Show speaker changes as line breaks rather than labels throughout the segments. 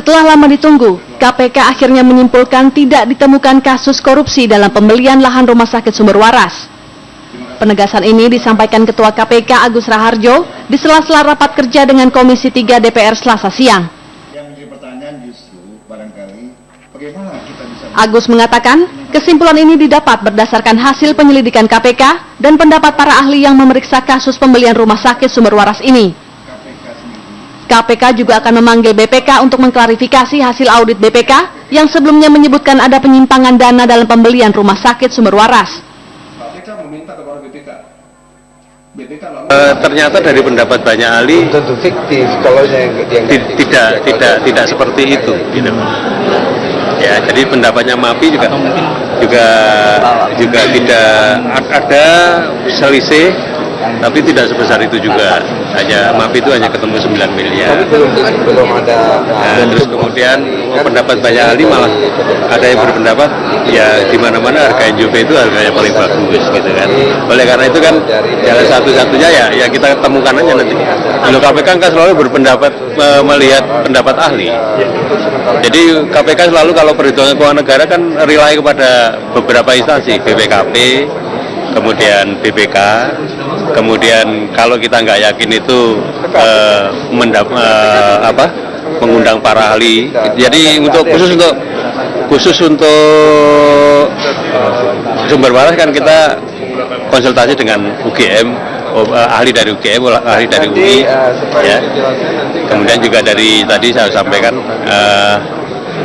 Setelah lama ditunggu, KPK akhirnya menyimpulkan tidak ditemukan kasus korupsi dalam pembelian lahan Rumah Sakit Sumber Waras. Penegasan ini disampaikan Ketua KPK Agus Raharjo di sela-sela rapat kerja dengan Komisi 3 DPR Selasa siang.
Yang menjadi pertanyaan justru barangkali bagaimana kita bisa...
Agus mengatakan, kesimpulan ini didapat berdasarkan hasil penyelidikan KPK dan pendapat para ahli yang memeriksa kasus pembelian Rumah Sakit Sumber Waras ini. KPK juga akan memanggil BPK untuk mengklarifikasi hasil audit BPK yang sebelumnya menyebutkan ada penyimpangan dana dalam pembelian Rumah Sakit Sumber Waras.
KPK meminta kepada BPK.
Ternyata dari pendapat banyak ahli
tentu fiktif kalau
tidak seperti itu, gitu. Ya, jadi pendapatnya MAPI juga tidak ada selisih, tapi tidak sebesar itu juga. Hanya MAPI itu hanya ketemu 9 miliar.
Tapi belum ada.
Dan terus kemudian pendapat banyak ahli malah ada yang berpendapat ya di mana-mana harga NJP itu harganya paling bagus, gitu kan. Oleh karena itu kan jalan satu-satunya ya kita temukan aja nanti. Kalau KPK kan selalu berpendapat melihat pendapat ahli. Jadi KPK selalu kalau perhitungan keuangan negara kan rely kepada beberapa instansi, BPKP, kemudian BPK, kemudian kalau kita nggak yakin itu mengundang para ahli. Jadi khusus untuk Sumber Waras kan kita konsultasi dengan UGM, ahli dari UGM, ahli dari UI, ya. Kemudian juga dari tadi saya sampaikan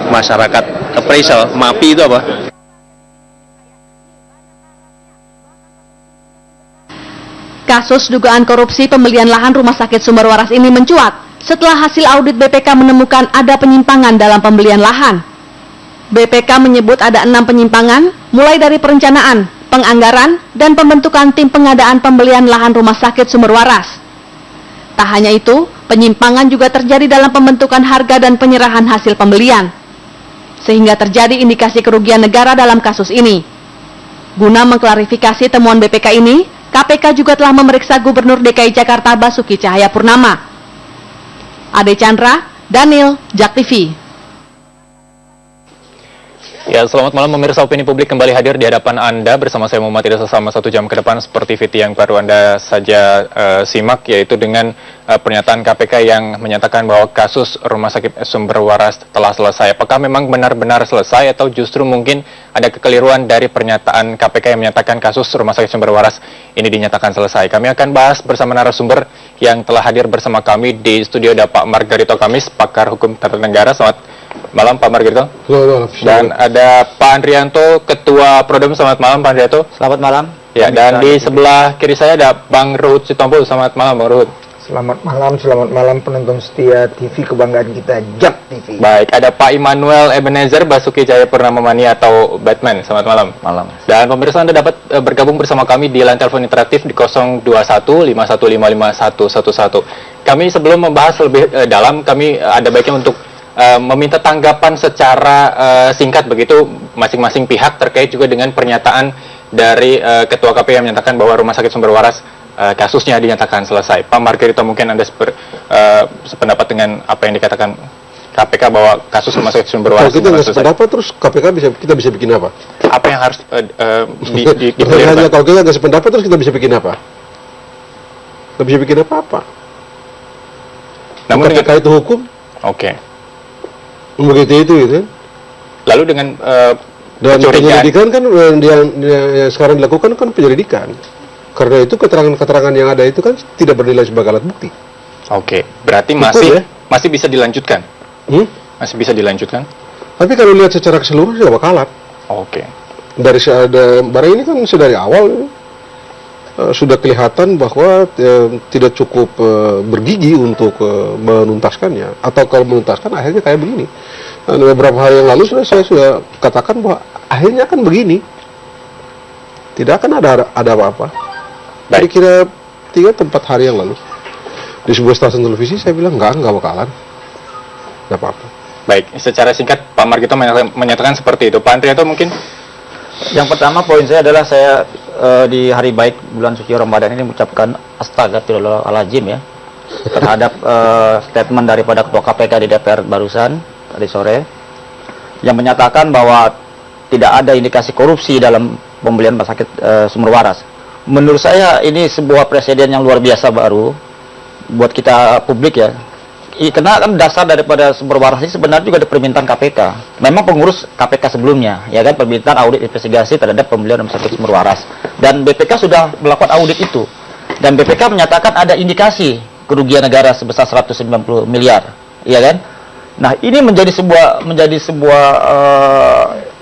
masyarakat appraisal, MAPI itu apa?
Kasus dugaan korupsi pembelian lahan Rumah Sakit Sumber Waras ini mencuat setelah hasil audit BPK menemukan ada penyimpangan dalam pembelian lahan. BPK menyebut ada 6 penyimpangan, mulai dari perencanaan, penganggaran, dan pembentukan tim pengadaan pembelian lahan Rumah Sakit Sumber Waras. Tak hanya itu, penyimpangan juga terjadi dalam pembentukan harga dan penyerahan hasil pembelian, sehingga terjadi indikasi kerugian negara dalam kasus ini. Guna mengklarifikasi temuan BPK ini, KPK juga telah memeriksa Gubernur DKI Jakarta Basuki Cahayapurnama. Ade Chandra, Daniel, JAK TV.
Ya, selamat malam pemirsa. Opini Publik kembali hadir di hadapan Anda bersama saya Muhammad Idris selama 1 jam ke depan seperti VT yang baru Anda saja simak, yaitu dengan pernyataan KPK yang menyatakan bahwa kasus Rumah Sakit Sumber Waras telah selesai. Apakah memang benar-benar selesai atau justru mungkin ada kekeliruan dari pernyataan KPK yang menyatakan kasus Rumah Sakit Sumber Waras ini dinyatakan selesai? Kami akan bahas bersama narasumber yang telah hadir bersama kami di studio. Ada Pak Margarito Kamis, pakar hukum tata negara. Selamat malam Pak Margarito. Dan ada Pak Andrianto, Ketua Prodem. Selamat malam Pak Andrianto.
Selamat malam.
Ya, dan di sebelah kiri saya ada Bang Ruhut Sitompul. Selamat malam Bang Ruhut.
Selamat malam penonton setia TV kebanggaan kita, JAK TV.
Baik, ada Pak Immanuel Ebenezer Basuki Cahayapurnamani atau Batman. Selamat malam.
Malam.
Dan pemirsa, Anda dapat bergabung bersama kami di line telepon interaktif di 02151555111. Kami sebelum membahas lebih dalam, kami ada baiknya untuk meminta tanggapan secara singkat begitu masing-masing pihak terkait juga dengan pernyataan dari Ketua KPK yang menyatakan bahwa Rumah Sakit Sumber Waras kasusnya dinyatakan selesai. Pak Margarito, mungkin Anda sependapat dengan apa yang dikatakan KPK bahwa kasus Rumah Sakit Sumber Waras.
Kalau kita nggak sependapat, terus KPK kita bisa bikin apa?
Apa yang harus
kalau kita nggak sependapat, terus kita bisa bikin apa? Nggak bisa bikin apa-apa.
Namun
KPK itu hukum.
Oke.
Begitu itu gitu.
Lalu dengan
dan penyelidikan kan yang sekarang dilakukan kan penyelidikan. Karena itu keterangan-keterangan yang ada itu kan tidak bernilai sebagai alat bukti.
Oke, berarti masih bisa dilanjutkan. Masih bisa dilanjutkan.
Tapi kalau lihat secara keseluruhan tidak bakalan.
Oke.
Dari barang ini kan sudah dari awal sudah kelihatan bahwa tidak cukup bergigi untuk menuntaskannya. Atau kalau menuntaskan akhirnya kayak begini. Dan beberapa hari yang lalu saya sudah katakan bahwa akhirnya akan begini. Tidak akan ada apa-apa. Kira-kira 3-4 hari yang lalu di sebuah stasiun televisi saya bilang enggak bakalan. Enggak apa-apa.
Baik, secara singkat Pak Margarito menyatakan seperti itu. Pak Andrianto mungkin?
Yang pertama poin saya adalah saya di hari baik bulan suci Ramadan ini mengucapkan astagfirullahaladzim ya terhadap statement daripada Ketua KPK di DPR barusan. tadi sore yang menyatakan bahwa tidak ada indikasi korupsi dalam pembelian rumah sakit Sumber Waras. Menurut saya ini sebuah presiden yang luar biasa baru buat kita publik ya. Karena kan dasar daripada Sumber Waras ini sebenarnya juga ada permintaan KPK. Memang pengurus KPK sebelumnya, ya kan, permintaan audit investigasi terhadap pembelian rumah sakit Sumber Waras. Dan BPK sudah melakukan audit itu. Dan BPK menyatakan ada indikasi kerugian negara sebesar 190 miliar, ya kan? Nah, ini menjadi sebuah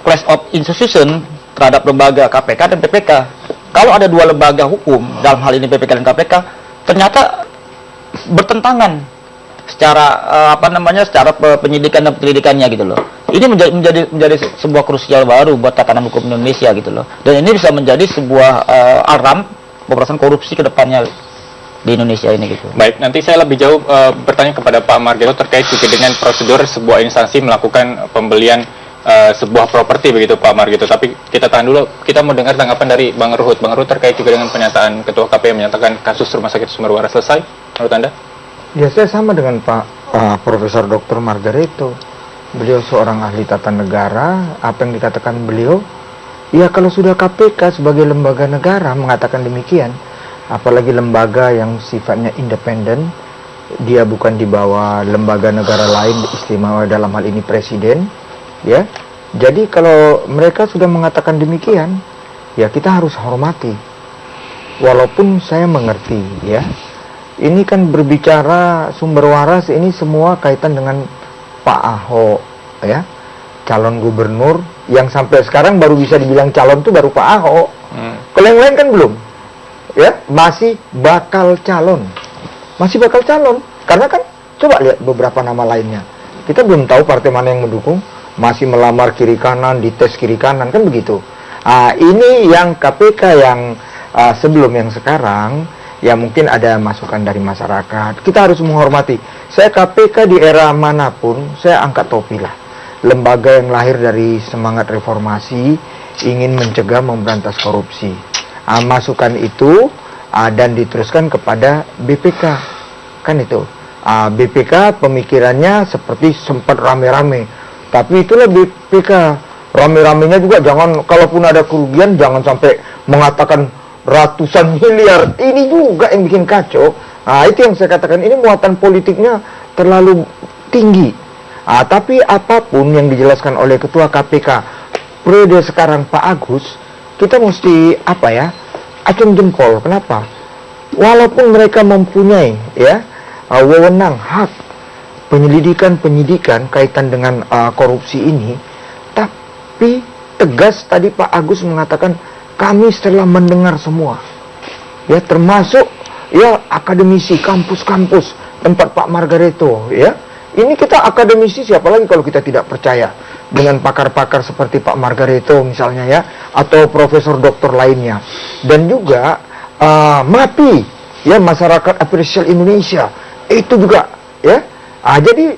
clash of institution terhadap lembaga KPK dan BPK. Kalau ada dua lembaga hukum, dalam hal ini BPK dan KPK, ternyata bertentangan secara secara penyidikan dan penyelidikannya gitu loh. Ini menjadi sebuah krusial baru buat tatanan hukum Indonesia gitu loh. Dan ini bisa menjadi sebuah alarm pemberantasan korupsi ke depannya di Indonesia ini gitu.
Baik, nanti saya lebih jauh bertanya kepada Pak Margarito terkait juga dengan prosedur sebuah instansi melakukan pembelian sebuah properti begitu Pak Margarito. Tapi kita tahan dulu, kita mau dengar tanggapan dari Bang Ruhut. Bang Ruhut terkait juga dengan pernyataan Ketua KPU menyatakan kasus Rumah Sakit Sumber Waras selesai. Menurut Anda?
Ya, saya sama dengan Pak Profesor Dr. Margarito. Beliau seorang ahli tata negara. Apa yang dikatakan beliau, ya kalau sudah KPK sebagai lembaga negara mengatakan demikian, apalagi lembaga yang sifatnya independen, dia bukan di bawah lembaga negara lain istimewa, dalam hal ini presiden, ya. Jadi kalau mereka sudah mengatakan demikian, ya kita harus hormati. Walaupun saya mengerti, ya. Ini kan berbicara Sumber Waras, ini semua kaitan dengan Pak Ahok, ya, calon gubernur yang sampai sekarang baru bisa dibilang calon tuh baru Pak Ahok. Kalau yang lain kan belum, ya, masih bakal calon, karena kan coba lihat beberapa nama lainnya, kita belum tahu partai mana yang mendukung, masih melamar kiri kanan, dites kiri kanan, kan begitu. Ini yang KPK yang sebelum yang sekarang. Ya mungkin ada masukan dari masyarakat. Kita harus menghormati. Saya KPK di era manapun, saya angkat topi lah. Lembaga yang lahir dari semangat reformasi, ingin mencegah, memberantas korupsi. Masukan itu dan diteruskan kepada BPK. Kan itu. BPK pemikirannya seperti sempat rame-rame. Tapi itulah BPK. Rame-ramenya juga jangan, kalaupun ada kerugian, jangan sampai mengatakan ratusan miliar. Ini juga yang bikin kacau. Itu yang saya katakan, ini muatan politiknya terlalu tinggi. Tapi apapun yang dijelaskan oleh Ketua KPK periode sekarang Pak Agus, kita mesti acung jempol. Kenapa? Walaupun mereka mempunyai wewenang hak penyidikan kaitan dengan korupsi ini, tapi tegas tadi Pak Agus mengatakan, kami setelah mendengar semua, ya, termasuk ya akademisi kampus-kampus tempat Pak Margarito, ya. Ini kita akademisi, siapa lagi kalau kita tidak percaya dengan pakar-pakar seperti Pak Margarito misalnya, ya, atau profesor doktor lainnya. Dan juga MAPI, ya, Masyarakat Apresial Indonesia, itu juga, ya. Jadi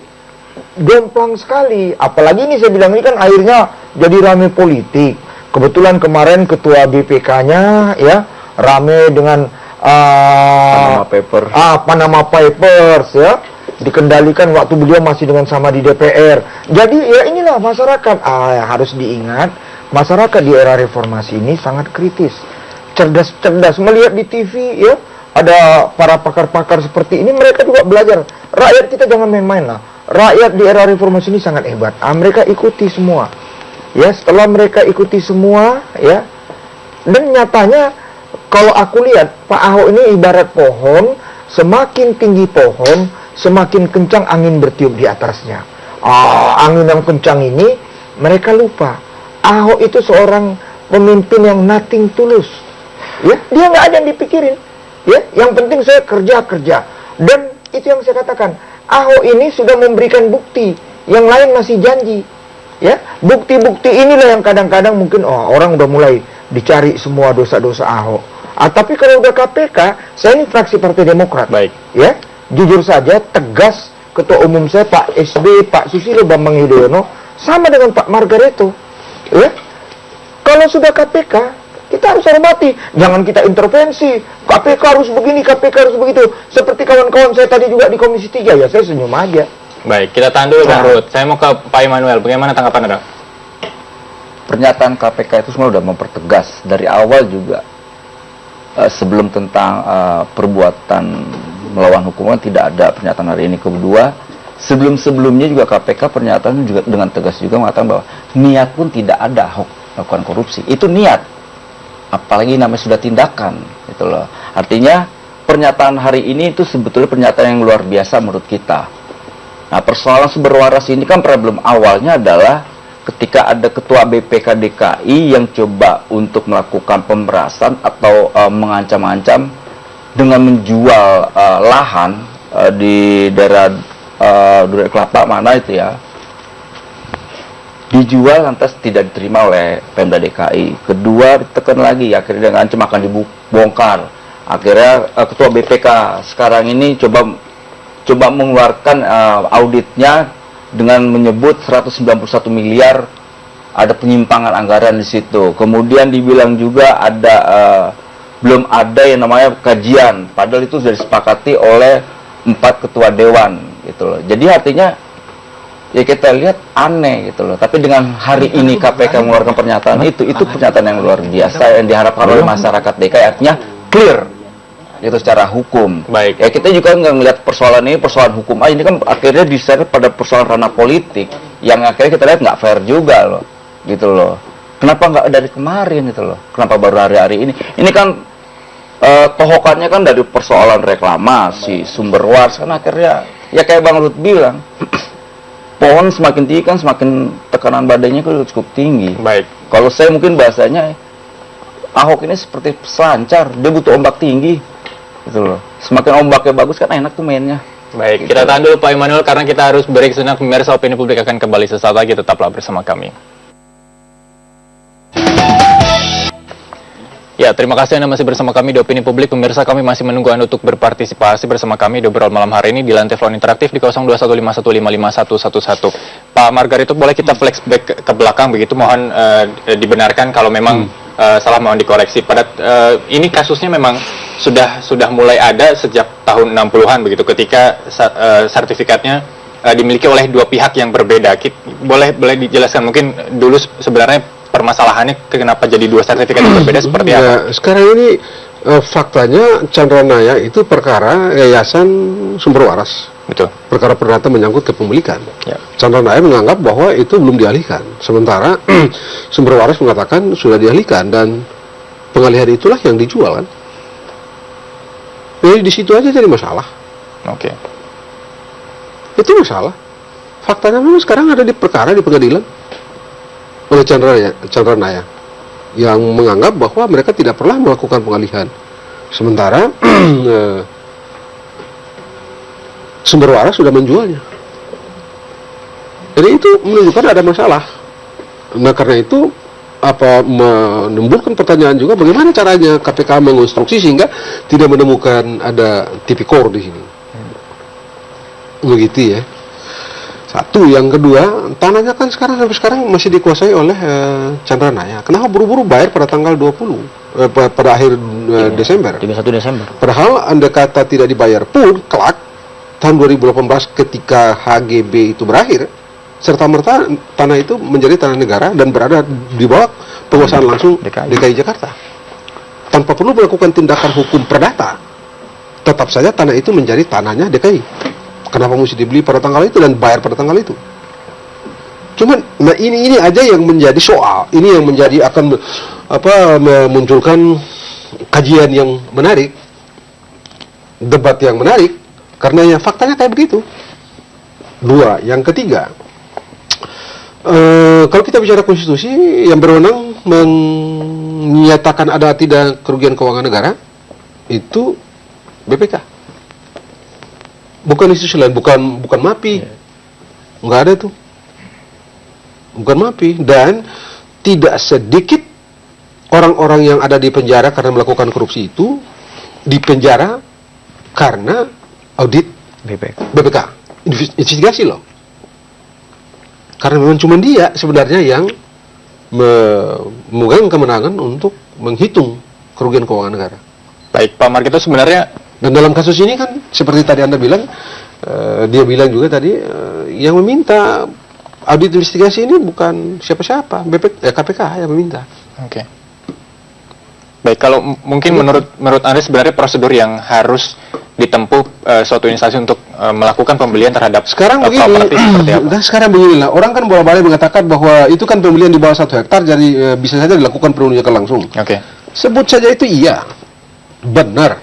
gemplang sekali. Apalagi ini saya bilang, ini kan akhirnya jadi rame politik. Kebetulan kemarin ketua BPK-nya, ya, rame dengan Panama Papers, ya, dikendalikan waktu beliau masih dengan sama di DPR. Jadi ya inilah masyarakat. Harus diingat, masyarakat di era reformasi ini sangat kritis, cerdas melihat di TV, ya, ada para pakar-pakar seperti ini, mereka juga belajar. Rakyat kita jangan main-main lah. Rakyat di era reformasi ini sangat hebat. Mereka ikuti semua. Ya, setelah mereka ikuti semua, ya, dan nyatanya kalau aku lihat Pak Ahok ini ibarat pohon, semakin tinggi pohon, semakin kencang angin bertiup di atasnya. Angin yang kencang ini mereka lupa. Ahok itu seorang pemimpin yang nothing tulus. Ya, dia nggak ada yang dipikirin. Ya, yang penting saya kerja. Dan itu yang saya katakan, Ahok ini sudah memberikan bukti, yang lain masih janji. Ya, bukti-bukti inilah yang kadang-kadang mungkin orang udah mulai dicari semua dosa-dosa Ahok. Tapi kalau udah KPK, saya ini fraksi Partai Demokrat.
Baik.
Ya, jujur saja, tegas Ketua Umum saya Pak SB, Pak Susilo Bambang Yudhoyono, sama dengan Pak Margarito. Ya, kalau sudah KPK, kita harus hormati. Jangan kita intervensi. KPK harus begini, KPK harus begitu. Seperti kawan-kawan saya tadi juga di Komisi 3, ya saya senyum aja.
Baik, kita tahan dulu Bang Ruhut. Saya mau ke Pak Immanuel. Bagaimana tanggapan Anda?
Pernyataan KPK itu semua sudah mempertegas dari awal juga. Sebelum tentang perbuatan melawan hukum kan tidak ada pernyataan hari ini. Kedua, sebelum-sebelumnya juga KPK pernyataan juga dengan tegas juga mengatakan bahwa niat pun tidak ada Ahok melakukan korupsi. Itu niat. Apalagi namanya sudah tindakan, gitu loh. Artinya pernyataan hari ini itu sebetulnya pernyataan yang luar biasa menurut kita. Nah, persoalan sumber waras ini kan problem awalnya adalah ketika ada ketua BPK DKI yang coba untuk melakukan pemerasan atau mengancam-ancam dengan menjual lahan di daerah Durian Kelapa mana itu ya, dijual lantas tidak diterima oleh Pemda DKI. Kedua ditekan lagi, akhirnya dengan ancam akan dibongkar. Akhirnya ketua BPK sekarang ini coba mengeluarkan auditnya dengan menyebut 191 miliar ada penyimpangan anggaran di situ. Kemudian dibilang juga ada belum ada yang namanya kajian, padahal itu sudah disepakati oleh 4 ketua dewan gitu loh. Jadi artinya ya kita lihat aneh gitu loh. Tapi dengan hari ini KPK mengeluarkan pernyataan itu pernyataan yang luar biasa yang diharapkan oleh masyarakat DKI, artinya clear itu secara hukum.
Baik.
Ya kita juga nggak ngelihat persoalan ini persoalan hukum aja, ini kan akhirnya diseret pada persoalan ranah politik yang akhirnya kita lihat nggak fair juga loh, gitu loh. Kenapa nggak dari kemarin gitu loh? Kenapa baru hari-hari ini? Ini kan tohokannya kan dari persoalan reklamasi, sumber waras kan akhirnya ya kayak Bang Ruhut bilang. Pohon semakin tinggi kan semakin tekanan badannya kan cukup tinggi.
Baik.
Kalau saya mungkin bahasanya Ahok ini seperti peselancar, dia butuh ombak tinggi. Gitu loh. Semakin ombaknya bagus kan enak tuh mainnya.
Baik,
Gitu.
kita tahan dulu Pak Immanuel karena kita harus break sejenak. Pemirsa Opini Publik akan kembali sesaat lagi, tetaplah bersama kami. Ya, terima kasih Anda masih bersama kami di Opini Publik. Pemirsa, kami masih menunggu Anda untuk berpartisipasi bersama kami di obrolan malam hari ini di lantai telepon interaktif di 0215155511. Pak Margarito, boleh kita flashback ke belakang begitu? Mohon dibenarkan kalau memang salah, mohon dikoreksi. Ini kasusnya memang sudah mulai ada sejak tahun 60-an begitu, ketika sertifikatnya dimiliki oleh dua pihak yang berbeda. Boleh dijelaskan mungkin dulu sebenarnya permasalahannya kenapa jadi dua sertifikat yang berbeda seperti apa?
Ya, sekarang ini faktanya Chandra Naya itu perkara Yayasan Sumber Waras.
Betul.
Perkara perdata menyangkut kepemilikan.
Ya.
Chandra Naya menganggap bahwa itu belum dialihkan. Sementara Sumber Waras mengatakan sudah dialihkan dan pengalihan itulah yang dijual kan. Jadi di situ aja jadi masalah.
Oke.
Itu masalah. Faktanya memang sekarang ada di perkara di pengadilan oleh Chandra Naya yang menganggap bahwa mereka tidak pernah melakukan pengalihan. Sementara Sumber Waras sudah menjualnya. Jadi itu menunjukkan ada masalah. Nah karena itu menimbulkan pertanyaan juga bagaimana caranya KPK mengonstruksi sehingga tidak menemukan ada tipikor di sini. Begitu ya. Satu, yang kedua, tanahnya kan sampai sekarang masih dikuasai oleh Chandra Naya. Kenapa buru-buru bayar pada tanggal 20 pada akhir Desember?
31 Desember.
Padahal andai kata tidak dibayar pun kelak tahun 2018 ketika HGB itu berakhir, serta merta tanah itu menjadi tanah negara dan berada di bawah penguasaan langsung DKI Jakarta. Tanpa perlu melakukan tindakan hukum perdata, tetap saja tanah itu menjadi tanahnya DKI. Kenapa mesti dibeli pada tanggal itu dan bayar pada tanggal itu? Cuman, nah ini aja yang menjadi soal. Ini yang menjadi akan memunculkan kajian yang menarik, debat yang menarik, karena ya faktanya kayak begitu. Dua, yang ketiga, kalau kita bicara konstitusi, yang berwenang menyatakan ada tidak kerugian keuangan negara itu BPK. Bukan institusi lain, bukan MAPI, nggak ada tuh, bukan MAPI, dan tidak sedikit orang-orang yang ada di penjara karena melakukan korupsi itu di penjara karena audit BPK, investigasi loh, karena memang cuma dia sebenarnya yang memegang kemenangan untuk menghitung kerugian keuangan negara.
Baik, Pak Margarito, sebenarnya
dan dalam kasus ini kan seperti tadi Anda bilang dia bilang juga tadi yang meminta audit investigasi ini bukan siapa-siapa, KPK yang meminta.
Oke. Baik, kalau mungkin menurut Anda sebenarnya prosedur yang harus ditempuh suatu instansi untuk melakukan pembelian terhadap
sekarang
properti seperti apa?
Nah, sekarang beginilah, orang kan bolak-balik mengatakan bahwa itu kan pembelian di bawah 1 hektar, jadi bisa saja dilakukan penunjukan langsung.
Oke.
Sebut saja itu iya, benar,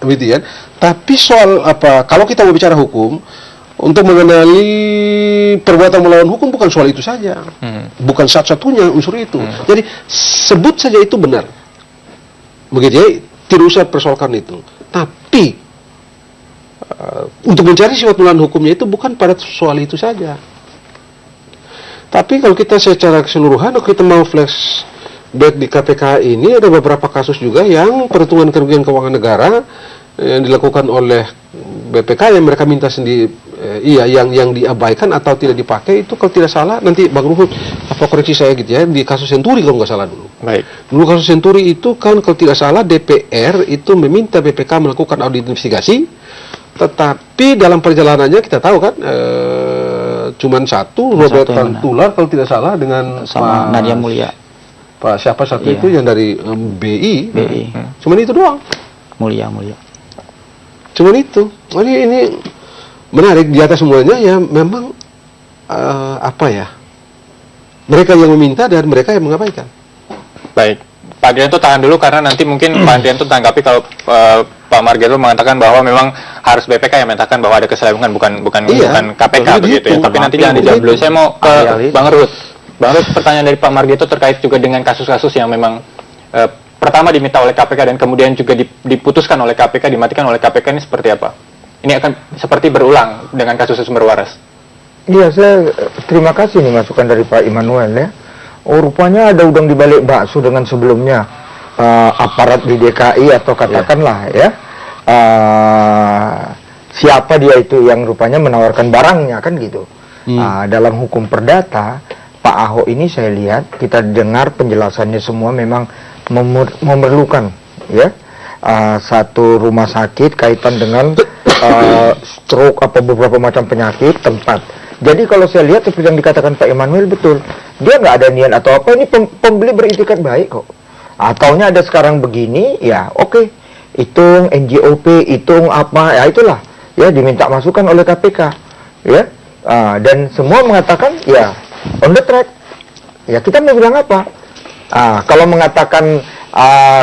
begitu ya. Tapi soal apa? Kalau kita mau bicara hukum, untuk mengenali perbuatan melawan hukum bukan soal itu saja, bukan satu-satunya unsur itu. Jadi sebut saja itu benar, begitu ya. Tidak usah persoalkan itu. Tapi untuk mencari sifat melawan hukumnya itu bukan pada soal itu saja. Tapi kalau kita secara keseluruhan, kalau kita mau flashback di KPK ini, ada beberapa kasus juga yang perhitungan kerugian keuangan negara yang dilakukan oleh BPK yang mereka minta sendiri, yang diabaikan atau tidak dipakai itu, kalau tidak salah nanti Bang Ruhut apa koreksi saya gitu ya, di kasus Senturi kalau nggak salah dulu.
Baik.
Dulu kasus Senturi itu kan kalau tidak salah DPR itu meminta BPK melakukan audit investigasi, tetapi dalam perjalanannya kita tahu kan cuman satu Robert Tantular kalau tidak salah dengan
sama Nadia Mulya.
Pak siapa satu itu yang dari BI. Cuman itu doang.
Mulya.
Cuman itu. Ini menarik, di atas semuanya ya memang mereka yang meminta dan mereka yang mengabaikan.
Baik, Pak Adrianto tahan dulu karena nanti mungkin Pak Adrianto tanggapi kalau Pak Margarito mengatakan bahwa memang harus BPK yang menyatakan bahwa ada keselewengkan, bukan KPK begitu ya. Tapi nanti jangan dijawab dulu. Saya mau ke Bang Ruhut. Bang Ruhut, pertanyaan dari Pak Margarito terkait juga dengan kasus-kasus yang memang pertama diminta oleh KPK dan kemudian juga diputuskan oleh KPK, dimatikan oleh KPK, ini seperti apa? Ini akan seperti berulang dengan kasus sumber waras.
Iya, saya terima kasih nih masukan dari Pak Immanuel ya. Oh, rupanya ada udang di balik bakso dengan sebelumnya aparat di DKI atau katakanlah siapa dia itu yang rupanya menawarkan barangnya kan gitu. Dalam hukum perdata Pak Ahok ini saya lihat, kita dengar penjelasannya semua memang memerlukan ya satu rumah sakit kaitan dengan stroke apa beberapa macam penyakit tempat. Jadi kalau saya lihat seperti yang dikatakan Pak Immanuel betul, dia nggak ada niat atau apa, ini pembeli beritikat baik kok. Ataunya ada sekarang begini, ya oke, hitung NJOP, hitung apa, ya itulah ya diminta masukan oleh KPK ya. Dan semua mengatakan ya on the track. Ya kita mau bilang apa? Kalau mengatakan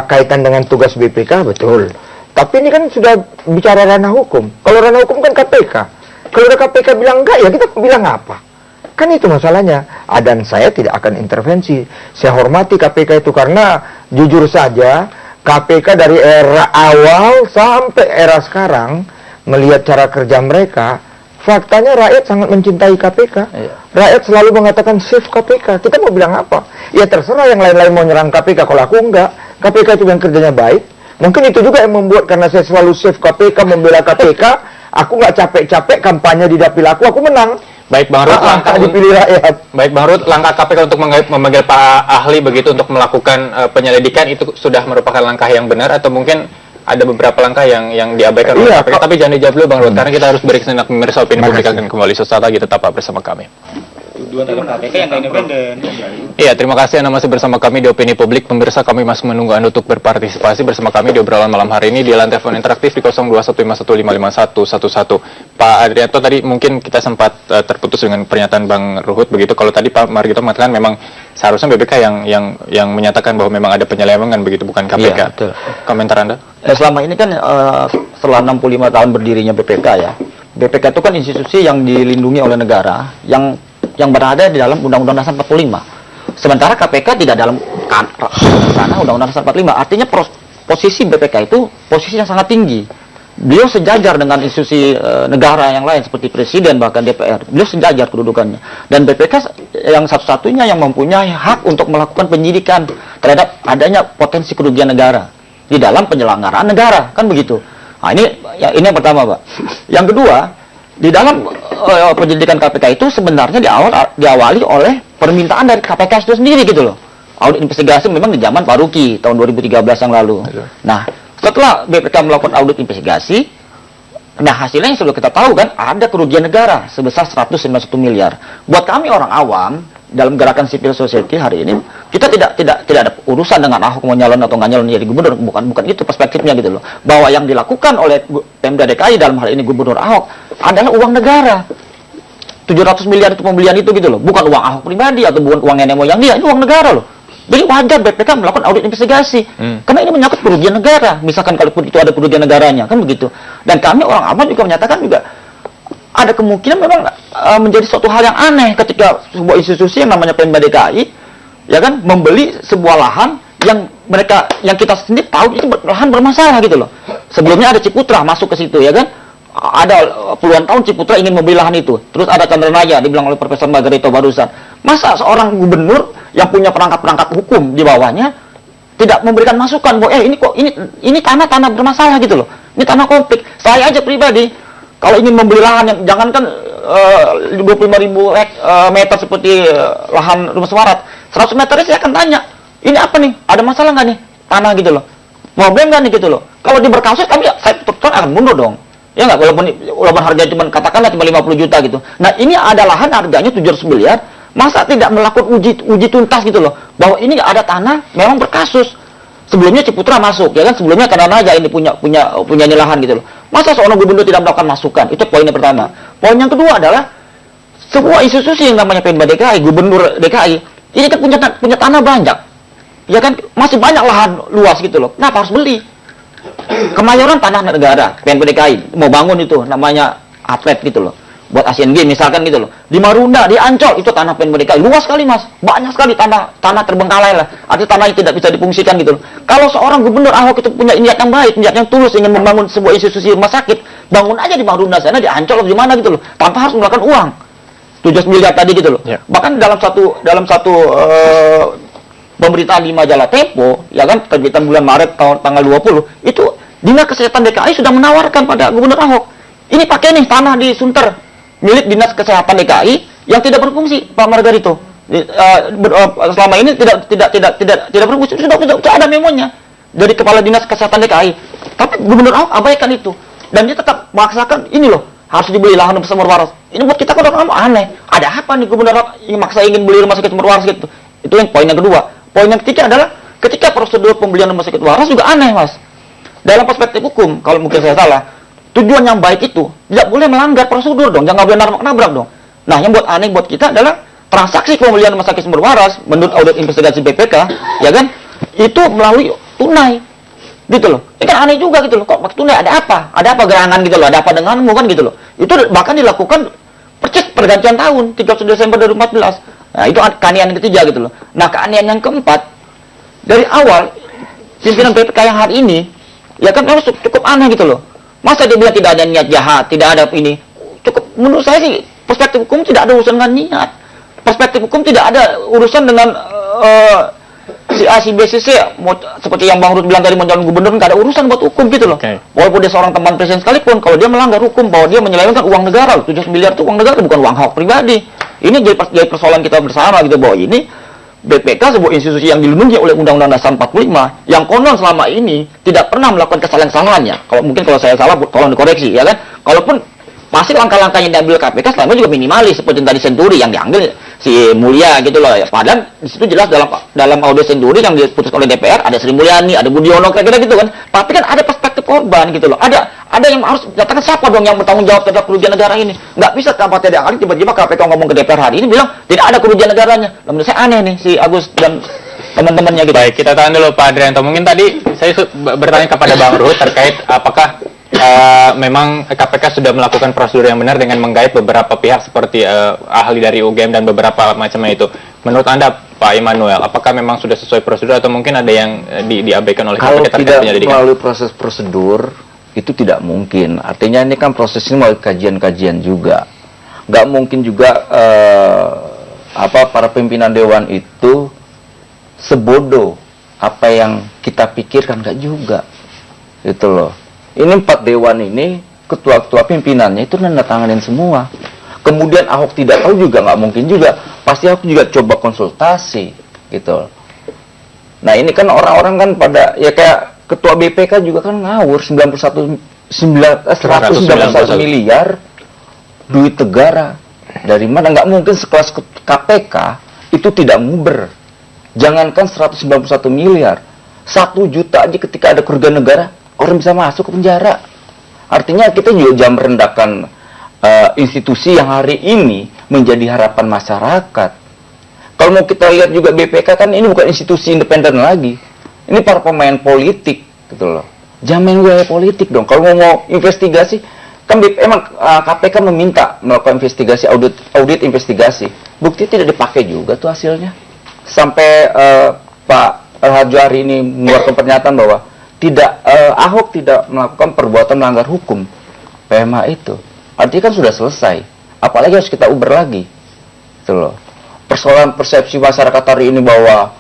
kaitan dengan tugas BPK betul. Tapi ini kan sudah bicara ranah hukum. Kalau ranah hukum kan KPK. Kalau udah KPK bilang enggak, ya kita bilang apa? Kan itu masalahnya. Dan saya tidak akan intervensi. Saya hormati KPK itu karena jujur saja KPK dari era awal sampai era sekarang melihat cara kerja mereka, faktanya rakyat sangat mencintai KPK. Rakyat selalu mengatakan save KPK. Kita mau bilang apa? Ya terserah yang lain-lain mau nyerang KPK. Kalau aku enggak, KPK itu yang kerjanya baik. Mungkin itu juga yang membuat, karena saya selalu save KPK, membela KPK, aku nggak capek-capek kampanye di dapil aku menang.
Baik Bang Ruhut, langkah
dipilih rakyat.
Baik Bang Ruhut, langkah KPK untuk memanggil Pak ahli begitu untuk melakukan penyelidikan itu sudah merupakan langkah yang benar atau mungkin ada beberapa langkah yang diabaikan oleh KPK? Tapi jangan dijawab dulu Bang Ruhut, karena kita harus break sejenak. Pemirsa Opini Publik akan kembali sesaat lagi, tetaplah bersama kami.
KPK yang independen.
Iya, terima kasih Anda masih bersama kami di Opini Publik. Pemirsa, kami masih menunggu Anda untuk berpartisipasi bersama kami di obrolan malam hari ini di line telepon interaktif di 0215155111. Pak Adrianto, tadi mungkin kita sempat terputus dengan pernyataan Bang Ruhut begitu. Kalau tadi Pak Margarito mengatakan memang seharusnya BPK yang menyatakan bahwa memang ada penyelewengan begitu, bukan KPK.
Iya, betul.
Komentar Anda?
Selama ini kan setelah 65 tahun berdirinya BPK ya, BPK itu kan institusi yang dilindungi oleh negara yang berada di dalam Undang-Undang Dasar 45. Sementara KPK tidak dalam ranah Undang-Undang Dasar 45. Artinya posisi BPK itu posisi yang sangat tinggi. Beliau sejajar dengan institusi negara yang lain seperti Presiden bahkan DPR. Beliau sejajar kedudukannya. Dan BPK yang satu-satunya yang mempunyai hak untuk melakukan penyidikan terhadap adanya potensi kerugian negara di dalam penyelenggaraan negara, kan begitu. Nah, ini yang pertama, Pak. Yang kedua, di dalam penyelidikan KPK itu sebenarnya diawali oleh permintaan dari KPK itu sendiri gitu loh. Audit investigasi memang di zaman Pak Ruki tahun 2013 yang lalu. Nah, setelah BPK melakukan audit investigasi, Nah, hasilnya yang sudah kita tahu kan, ada kerugian negara sebesar 191 miliar. Buat kami orang awam, dalam gerakan civil society hari ini, kita tidak ada urusan dengan Ahok mau nyalon atau nggak nyalon jadi gubernur, bukan itu perspektifnya gitu loh. Bahwa yang dilakukan oleh Pemda DKI dalam hal ini Gubernur Ahok adalah uang negara. 700 miliar itu pembelian itu gitu loh, bukan uang Ahok pribadi atau bukan uang nenek moyang dia, itu uang negara loh. Jadi wajar BPK melakukan audit investigasi, karena ini menyangkut kerugian negara. Misalkan kalaupun itu ada kerugian negaranya, kan begitu. Dan kami orang awam juga menyatakan juga ada kemungkinan memang menjadi suatu hal yang aneh ketika sebuah institusi yang namanya Pemda DKI, ya kan, membeli sebuah lahan yang kita sendiri tahu itu lahan bermasalah gitu loh. Sebelumnya ada Ciputra masuk ke situ, ya kan. Ada puluhan tahun Ciputra ingin membeli lahan itu. Terus ada Chandranaya, dibilang oleh Profesor Margarito barusan. Masa seorang gubernur yang punya perangkat-perangkat hukum di bawahnya tidak memberikan masukan bahwa ini tanah bermasalah gitu loh. Ini tanah konflik. Saya aja pribadi kalau ingin membeli lahan yang jangankan 25.000 meter seperti lahan Rumah Semarat, 100 meter saya akan tanya, ini apa nih? Ada masalah nggak nih tanah gitu loh? Problem nggak nih gitu loh? Kalau diberkasus saya tetap akan mundur dong. Ya nggak, walaupun harganya cuma katakanlah cuma 50 juta gitu. Nah, ini ada lahan harganya 700 miliar, masa tidak melakukan uji tuntas gitu loh, bahwa ini ada tanah memang berkasus. Sebelumnya Ciputra masuk, ya kan, sebelumnya Chandranaya ini punya lahan gitu loh. Masa seorang gubernur tidak melakukan masukan? Itu poin yang pertama. Poin yang kedua adalah sebuah institusi yang namanya Pemda DKI, Gubernur DKI, ini kan punya tanah banyak. Ya kan, masih banyak lahan luas gitu loh. Kenapa harus beli? Kemayoran tanah negara, Pemda DKI mau bangun itu namanya atlet gitu loh, buat Asian Games misalkan gitu loh. Di Marunda, di Ancol itu tanah Pemda DKI luas sekali mas, banyak sekali tanah terbengkalai lah, ada tanah yang tidak bisa difungsikan gitu loh. Kalau seorang gubernur Ahok itu punya niat yang baik, niat yang tulus ingin membangun sebuah institusi rumah sakit, bangun aja di Marunda sana, di Ancol atau di mana gitu loh, tanpa harus menggunakan uang 17 miliar tadi gitu loh. Yeah. Bahkan dalam satu pemberitaan di majalah Tempo, ya kan, terbitan bulan Maret tanggal 20, itu Dinas Kesehatan DKI sudah menawarkan pada Gubernur Ahok, ini pakai nih tanah di Sunter milik Dinas Kesehatan DKI yang tidak berfungsi, Pak Margarito. Selama ini tidak berfungsi, sudah ada memonya dari Kepala Dinas Kesehatan DKI. Tapi Gubernur Ahok abaikan itu, dan dia tetap memaksakan ini loh, harus dibeli lahan Sumber Waras. Ini buat kita kan aneh. Ada apa nih Gubernur Ahok ingin beli rumah sakit Sumber Waras gitu? Itu yang poin yang kedua. Poin yang ketiga adalah ketika prosedur pembelian rumah sakit waras juga aneh, mas. Dalam perspektif hukum, kalau mungkin saya salah, tujuan yang baik itu tidak boleh melanggar prosedur dong, jangan boleh nabrak dong. Nah, yang buat aneh buat kita adalah transaksi pembelian rumah sakit Sumber Waras menurut audit investigasi BPK, ya kan, itu melalui tunai, gitu loh. Ini kan aneh juga gitu loh, kok pakai tunai, ada apa gerangan gitu loh, ada apa denganmu kan gitu loh. Itu bahkan dilakukan pergantian tahun, 31 Desember 2014. Nah, itu keanehan yang ketiga gitu loh. Nah, keanehan yang keempat, dari awal pimpinan BPK yang hari ini, ya kan memang cukup aneh gitu loh. Masa dia bilang tidak ada niat jahat, tidak ada ini. Cukup, menurut saya sih, perspektif hukum tidak ada urusan dengan niat. Perspektif hukum tidak ada urusan dengan si A, si B, si C. Seperti yang Bang Rud bilang tadi, mencalon gubernur, nggak ada urusan buat hukum gitu loh. Okay. Walaupun dia seorang teman presiden sekalipun, kalau dia melanggar hukum, bahwa dia menyelewengkan uang negara, 7 miliar itu uang negara, bukan uang Ahok pribadi. Ini jadi persoalan kita bersama gitu, bahwa ini BPK sebuah institusi yang dilindungi oleh Undang-Undang Dasar 45 yang konon selama ini tidak pernah melakukan kesalahan-kesalahannya. Kalau saya salah tolong dikoreksi, ya kan. Kalaupun pasti langkah-langkah yang diambil KPK selama juga minimalis, seperti tadi Senturi yang diambil si Mulia gitu loh. Padahal di situ jelas dalam audit Senturi yang diputuskan oleh DPR ada Sri Mulyani, ada Budiono kira-kira gitu kan. Tapi kan ada perspektif korban gitu loh. Ada yang harus dikatakan siapa dong yang bertanggung jawab terhadap kerugian negara ini. Nggak bisa tanpa tidak kali tiba-tiba KPK ngomong ke DPR hari ini bilang tidak ada kerugian negaranya. Menurut saya aneh nih si Agus dan teman-temannya gitu. Baik, kita tahan dulu Pak Adrianto. Mungkin tadi saya bertanya kepada Bang Ruhut terkait apakah memang KPK sudah melakukan prosedur yang benar dengan menggait beberapa pihak seperti ahli dari UGM dan beberapa macamnya itu. Menurut Anda, Pak Immanuel, apakah memang sudah sesuai prosedur atau mungkin ada yang diabaikan oleh KPK terkait penyelidikan? Kalau melalui proses prosedur, itu tidak mungkin. Artinya ini kan prosesnya melalui kajian-kajian juga. Nggak mungkin juga para pimpinan dewan itu sebodoh apa yang kita pikirkan, nggak juga. Itu loh. Ini 4 dewan ini, ketua-ketua pimpinannya itu nandatanganin semua. Kemudian Ahok tidak tahu juga, nggak mungkin juga. Pasti Ahok juga coba konsultasi, gitu. Nah ini kan orang-orang kan pada, ya kayak ketua BPK juga kan ngawur, 91 191 miliar duit negara. Dari mana? Nggak mungkin sekelas KPK itu tidak nguber. Jangankan 191 miliar, 1 juta aja ketika ada kerugian negara, orang bisa masuk ke penjara. Artinya kita juga jangan merendahkan institusi yang hari ini menjadi harapan masyarakat. Kalau mau kita lihat juga BPK kan ini bukan institusi independen lagi. Ini para pemain politik gitu loh. Jangan main gaya politik dong. Kalau mau investigasi, kan emang KPK meminta melakukan investigasi, audit investigasi. Bukti tidak dipakai juga tuh hasilnya. Sampai Pak Al-Hajjari ini mengeluarkan pernyataan bahwa Ahok tidak melakukan perbuatan melanggar hukum PMH itu. Artinya kan sudah selesai. Apalagi harus kita uber lagi. Gitu loh. Persoalan persepsi masyarakat hari ini bahwa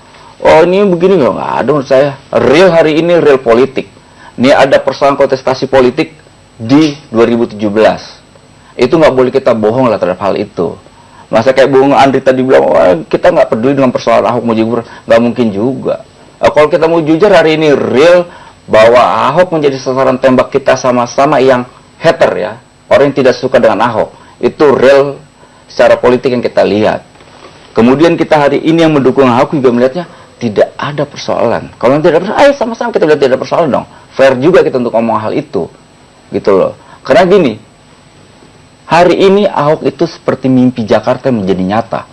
oh ini begini nggak ada menurut saya. Real hari ini real politik. Ini ada persoalan kontestasi politik di 2017. Itu nggak boleh kita bohong lah terhadap hal itu. Masa kayak Bung Andri tadi bilang, oh, kita nggak peduli dengan persoalan Ahok mau jujur, nggak mungkin juga. Kalau kita mau jujur hari ini real bahwa Ahok menjadi sasaran tembak kita sama-sama yang hater ya, orang yang tidak suka dengan Ahok. Itu real secara politik yang kita lihat. Kemudian kita hari ini yang mendukung Ahok juga melihatnya tidak ada persoalan. Kalau tidak ada persoalan, ayo sama-sama kita lihat tidak ada persoalan dong. Fair juga kita untuk ngomong hal itu, gitu loh. Karena gini, hari ini Ahok itu seperti mimpi Jakarta menjadi nyata.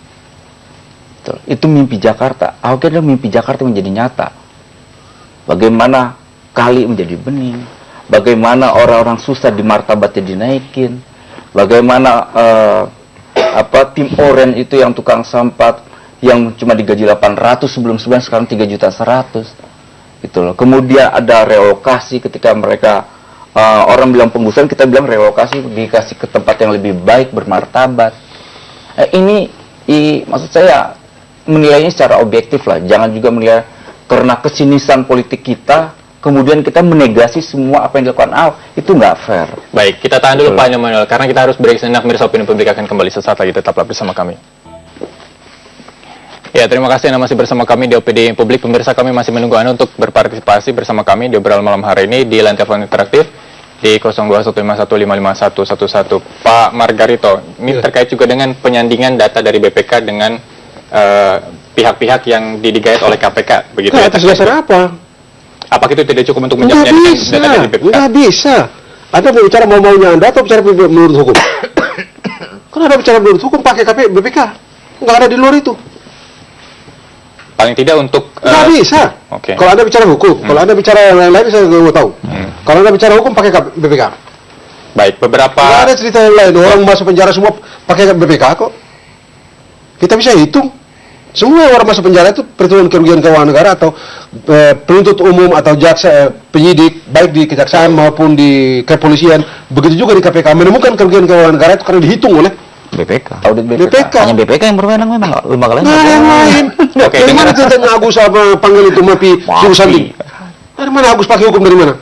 Itu mimpi Jakarta. Ahok adalah mimpi Jakarta menjadi nyata. Bagaimana kali menjadi bening, bagaimana orang-orang susah di martabatnya dinaikin, bagaimana tim oren itu yang tukang sampah yang cuma digaji 800 sebelum sekarang 3.100.000 gitu loh. Kemudian ada relokasi ketika mereka orang bilang penggusuran, kita bilang relokasi dikasih ke tempat yang lebih baik, bermartabat. Maksud saya menilainya secara objektif lah. Jangan juga menilai karena kesinisan politik kita, kemudian kita menegasi semua apa yang dilakukan Ahok. Itu nggak fair.
Baik, kita tahan dulu Pak Nyomanul, karena kita harus break sejenak. Mirsa Opini Publik akan kembali sesaat lagi, tetaplah bersama kami. Ya, terima kasih Anda masih bersama kami di Opini Publik. Pemirsa, kami masih menunggu Anda untuk berpartisipasi bersama kami di obrolan malam hari ini di line telepon interaktif di 0215155111. Pak Margarito, ini terkait juga dengan penyandingan data dari BPK dengan pihak-pihak yang digait oleh KPK, begitu ya?
Atas dasar apa?
Apakah itu tidak cukup untuk menyandingkan data dari BPK?
Nggak bisa. Ada bicara mau-maunya Anda atau bicara menurut hukum? Kan ada bicara menurut hukum pakai BPK. Nggak ada di luar itu.
Paling tidak untuk
nggak bisa.
Okay.
Kalau Anda bicara hukum, kalau Anda bicara yang lain-lain saya nggak mau tahu. Kalau Anda bicara hukum pakai BPK.
Baik, beberapa.
Nggak ada cerita yang lain. Orang masuk penjara semua pakai BPK kok. Kita bisa hitung. Semua orang masuk penjara itu perhitungan kerugian keuangan negara atau penuntut umum atau jaksa penyidik baik di kejaksaan maupun di kepolisian, begitu juga di KPK menemukan kerugian keuangan negara itu karena dihitung oleh
BPK. Audit BPK. Hanya BPK yang berwenang memang, lembaga lain.
Nah, yang lain.
Oke,
dari mana ceritanya Agus apa panggil itu Mapi Sandi? Dari mana Agus pakai hukum dari mana?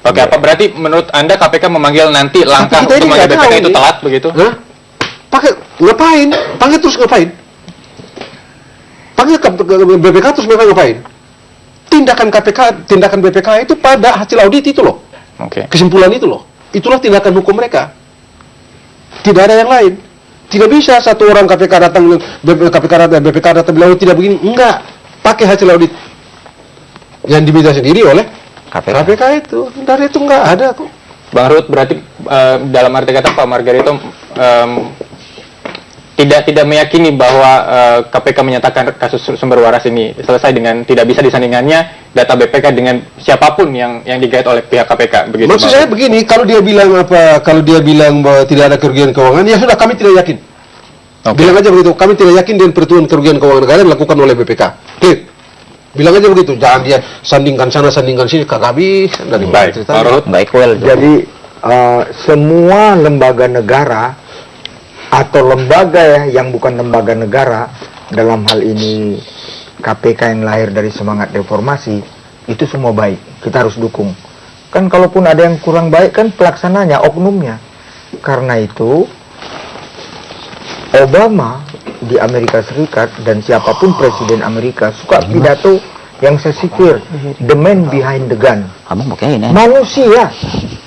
Oke, apa berarti menurut Anda KPK memanggil nanti langkah untuk memanggil BPK itu telat begitu?
Hah? Pakai ngapain? Panggil terus ngapain? Panggil BPK terus mereka ngapain? Tindakan BPK itu pada hasil audit itu loh.
Oke.
Kesimpulan itu loh. Itulah tindakan hukum mereka. Tidak ada yang lain. Tidak bisa satu orang BPK datang bilang tidak begini. Enggak. Pakai hasil audit yang diminta sendiri oleh KPK itu. Dari itu enggak ada kok.
Bang Ruhut, berarti dalam arti kata Pak Margarito tidak meyakini bahwa KPK menyatakan kasus sumber waras ini selesai dengan tidak bisa disandingannya data BPK dengan siapapun yang digait oleh pihak KPK, begitu.
Maksud saya begini, kalau dia bilang bahwa tidak ada kerugian keuangan, ya sudah, kami tidak yakin. Okay. Bilang aja begitu, kami tidak yakin dengan perhitungan kerugian keuangan negara yang dilakukan oleh BPK. Clear. Bilang aja begitu, jangan dia sandingkan sana sandingkan sini, kagak habis dari
baik.
Baik, well.
Jadi semua lembaga negara atau lembaga yang bukan lembaga negara, dalam hal ini KPK yang lahir dari semangat reformasi, itu semua baik, kita harus dukung. Kan kalaupun ada yang kurang baik kan pelaksananya, oknumnya. Karena itu Obama di Amerika Serikat dan siapapun presiden Amerika suka pidato yang saya sikir, the man behind the gun.
Abang pakai ini.
Manusia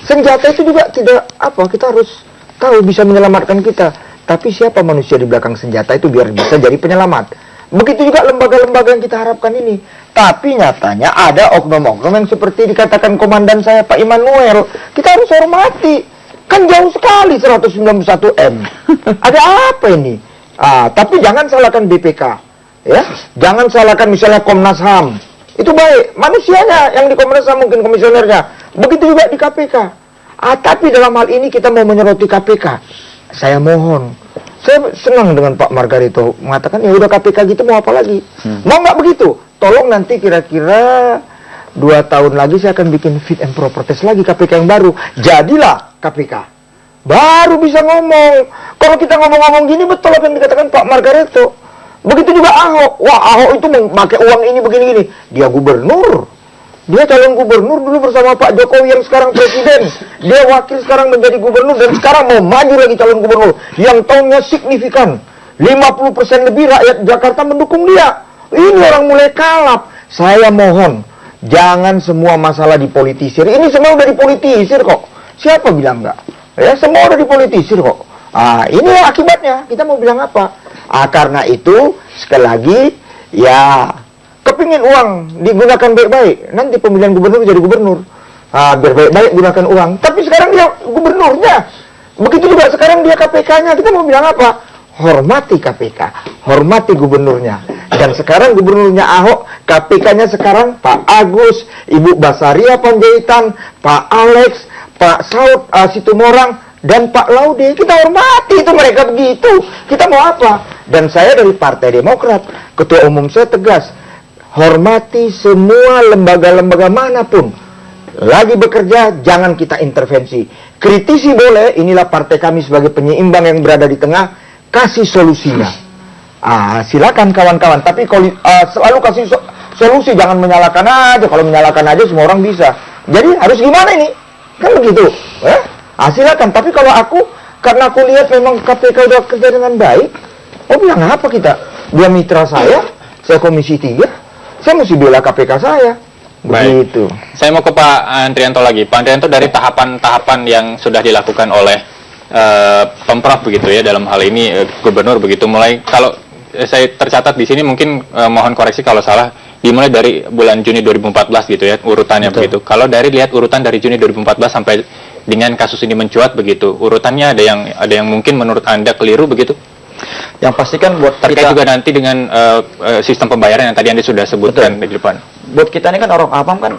Senjata itu juga tidak apa, kita harus tahu bisa menyelamatkan kita. Tapi siapa manusia di belakang senjata itu biar bisa jadi penyelamat. Begitu juga lembaga-lembaga yang kita harapkan ini. Tapi nyatanya ada oknum-oknum yang seperti dikatakan komandan saya Pak Immanuel. Kita harus hormati. Kan jauh sekali 191 M. Ada apa ini? Tapi jangan salahkan BPK. Ya, jangan salahkan misalnya Komnas HAM. Itu baik, manusianya yang di Komnas HAM mungkin komisionernya. Begitu juga di KPK. Tapi dalam hal ini kita mau menyoroti KPK. Saya mohon, saya senang dengan Pak Margarito mengatakan ya udah KPK gitu mau apa lagi? Mau nggak begitu? Tolong nanti kira-kira 2 tahun lagi saya akan bikin fit and proper test lagi KPK yang baru. Jadilah KPK. Baru bisa ngomong. Kalau kita ngomong-ngomong gini betul apa yang dikatakan Pak Margarito. Begitu juga Ahok. Wah, Ahok itu memakai uang ini begini-gini. Dia gubernur. Dia calon gubernur dulu bersama Pak Jokowi yang sekarang presiden. Dia wakil sekarang menjadi gubernur dan sekarang mau maju lagi calon gubernur. Yang tahunnya signifikan. 50% lebih rakyat Jakarta mendukung dia. Ini orang mulai kalap. Saya mohon, jangan semua masalah dipolitisir. Ini semua udah dipolitisir kok. Siapa bilang enggak? Ya, semua udah dipolitisir kok. Ini akibatnya. Kita mau bilang apa? Karena itu, sekali lagi, ya... kepingin uang digunakan baik-baik, nanti pemilihan gubernur jadi gubernur. Biar baik-baik gunakan uang. Tapi sekarang dia gubernurnya. Begitu juga sekarang dia KPK-nya. Kita mau bilang apa? Hormati KPK, hormati gubernurnya. Dan sekarang gubernurnya Ahok, KPK-nya sekarang Pak Agus, Ibu Basaria Panjaitan, Pak Alex, Pak Saud Situmorang, dan Pak Laude. Kita hormati itu mereka begitu. Kita mau apa? Dan saya dari Partai Demokrat, Ketua Umum saya tegas, hormati semua lembaga-lembaga manapun. Lagi bekerja, jangan kita intervensi. Kritisi boleh, inilah partai kami sebagai penyeimbang yang berada di tengah, kasih solusinya. Silakan kawan-kawan, tapi selalu kasih solusi, jangan menyalahkan aja. Kalau menyalahkan aja semua orang bisa. Jadi harus gimana ini? Kan begitu. Silakan, tapi kalau karena aku lihat memang KPK udah kerja dengan baik, bilang apa kita? Dia mitra saya Komisi 3. Saya mesti bela KPK saya. Begitu.
Baik. Saya mau ke Pak Andrianto lagi. Pak Andrianto, dari tahapan-tahapan yang sudah dilakukan oleh Pemprov begitu ya, dalam hal ini gubernur begitu, mulai, kalau saya tercatat di sini mungkin mohon koreksi kalau salah, dimulai dari bulan Juni 2014 gitu ya, urutannya. Betul. Begitu. Kalau lihat urutan dari Juni 2014 sampai dengan kasus ini mencuat begitu, urutannya ada yang mungkin menurut Anda keliru begitu?
Yang pasti kan buat
terkait
kita
juga nanti dengan sistem pembayaran yang tadi Anda sudah sebutkan. Betul. Di depan. Buat
kita ini kan orang awam kan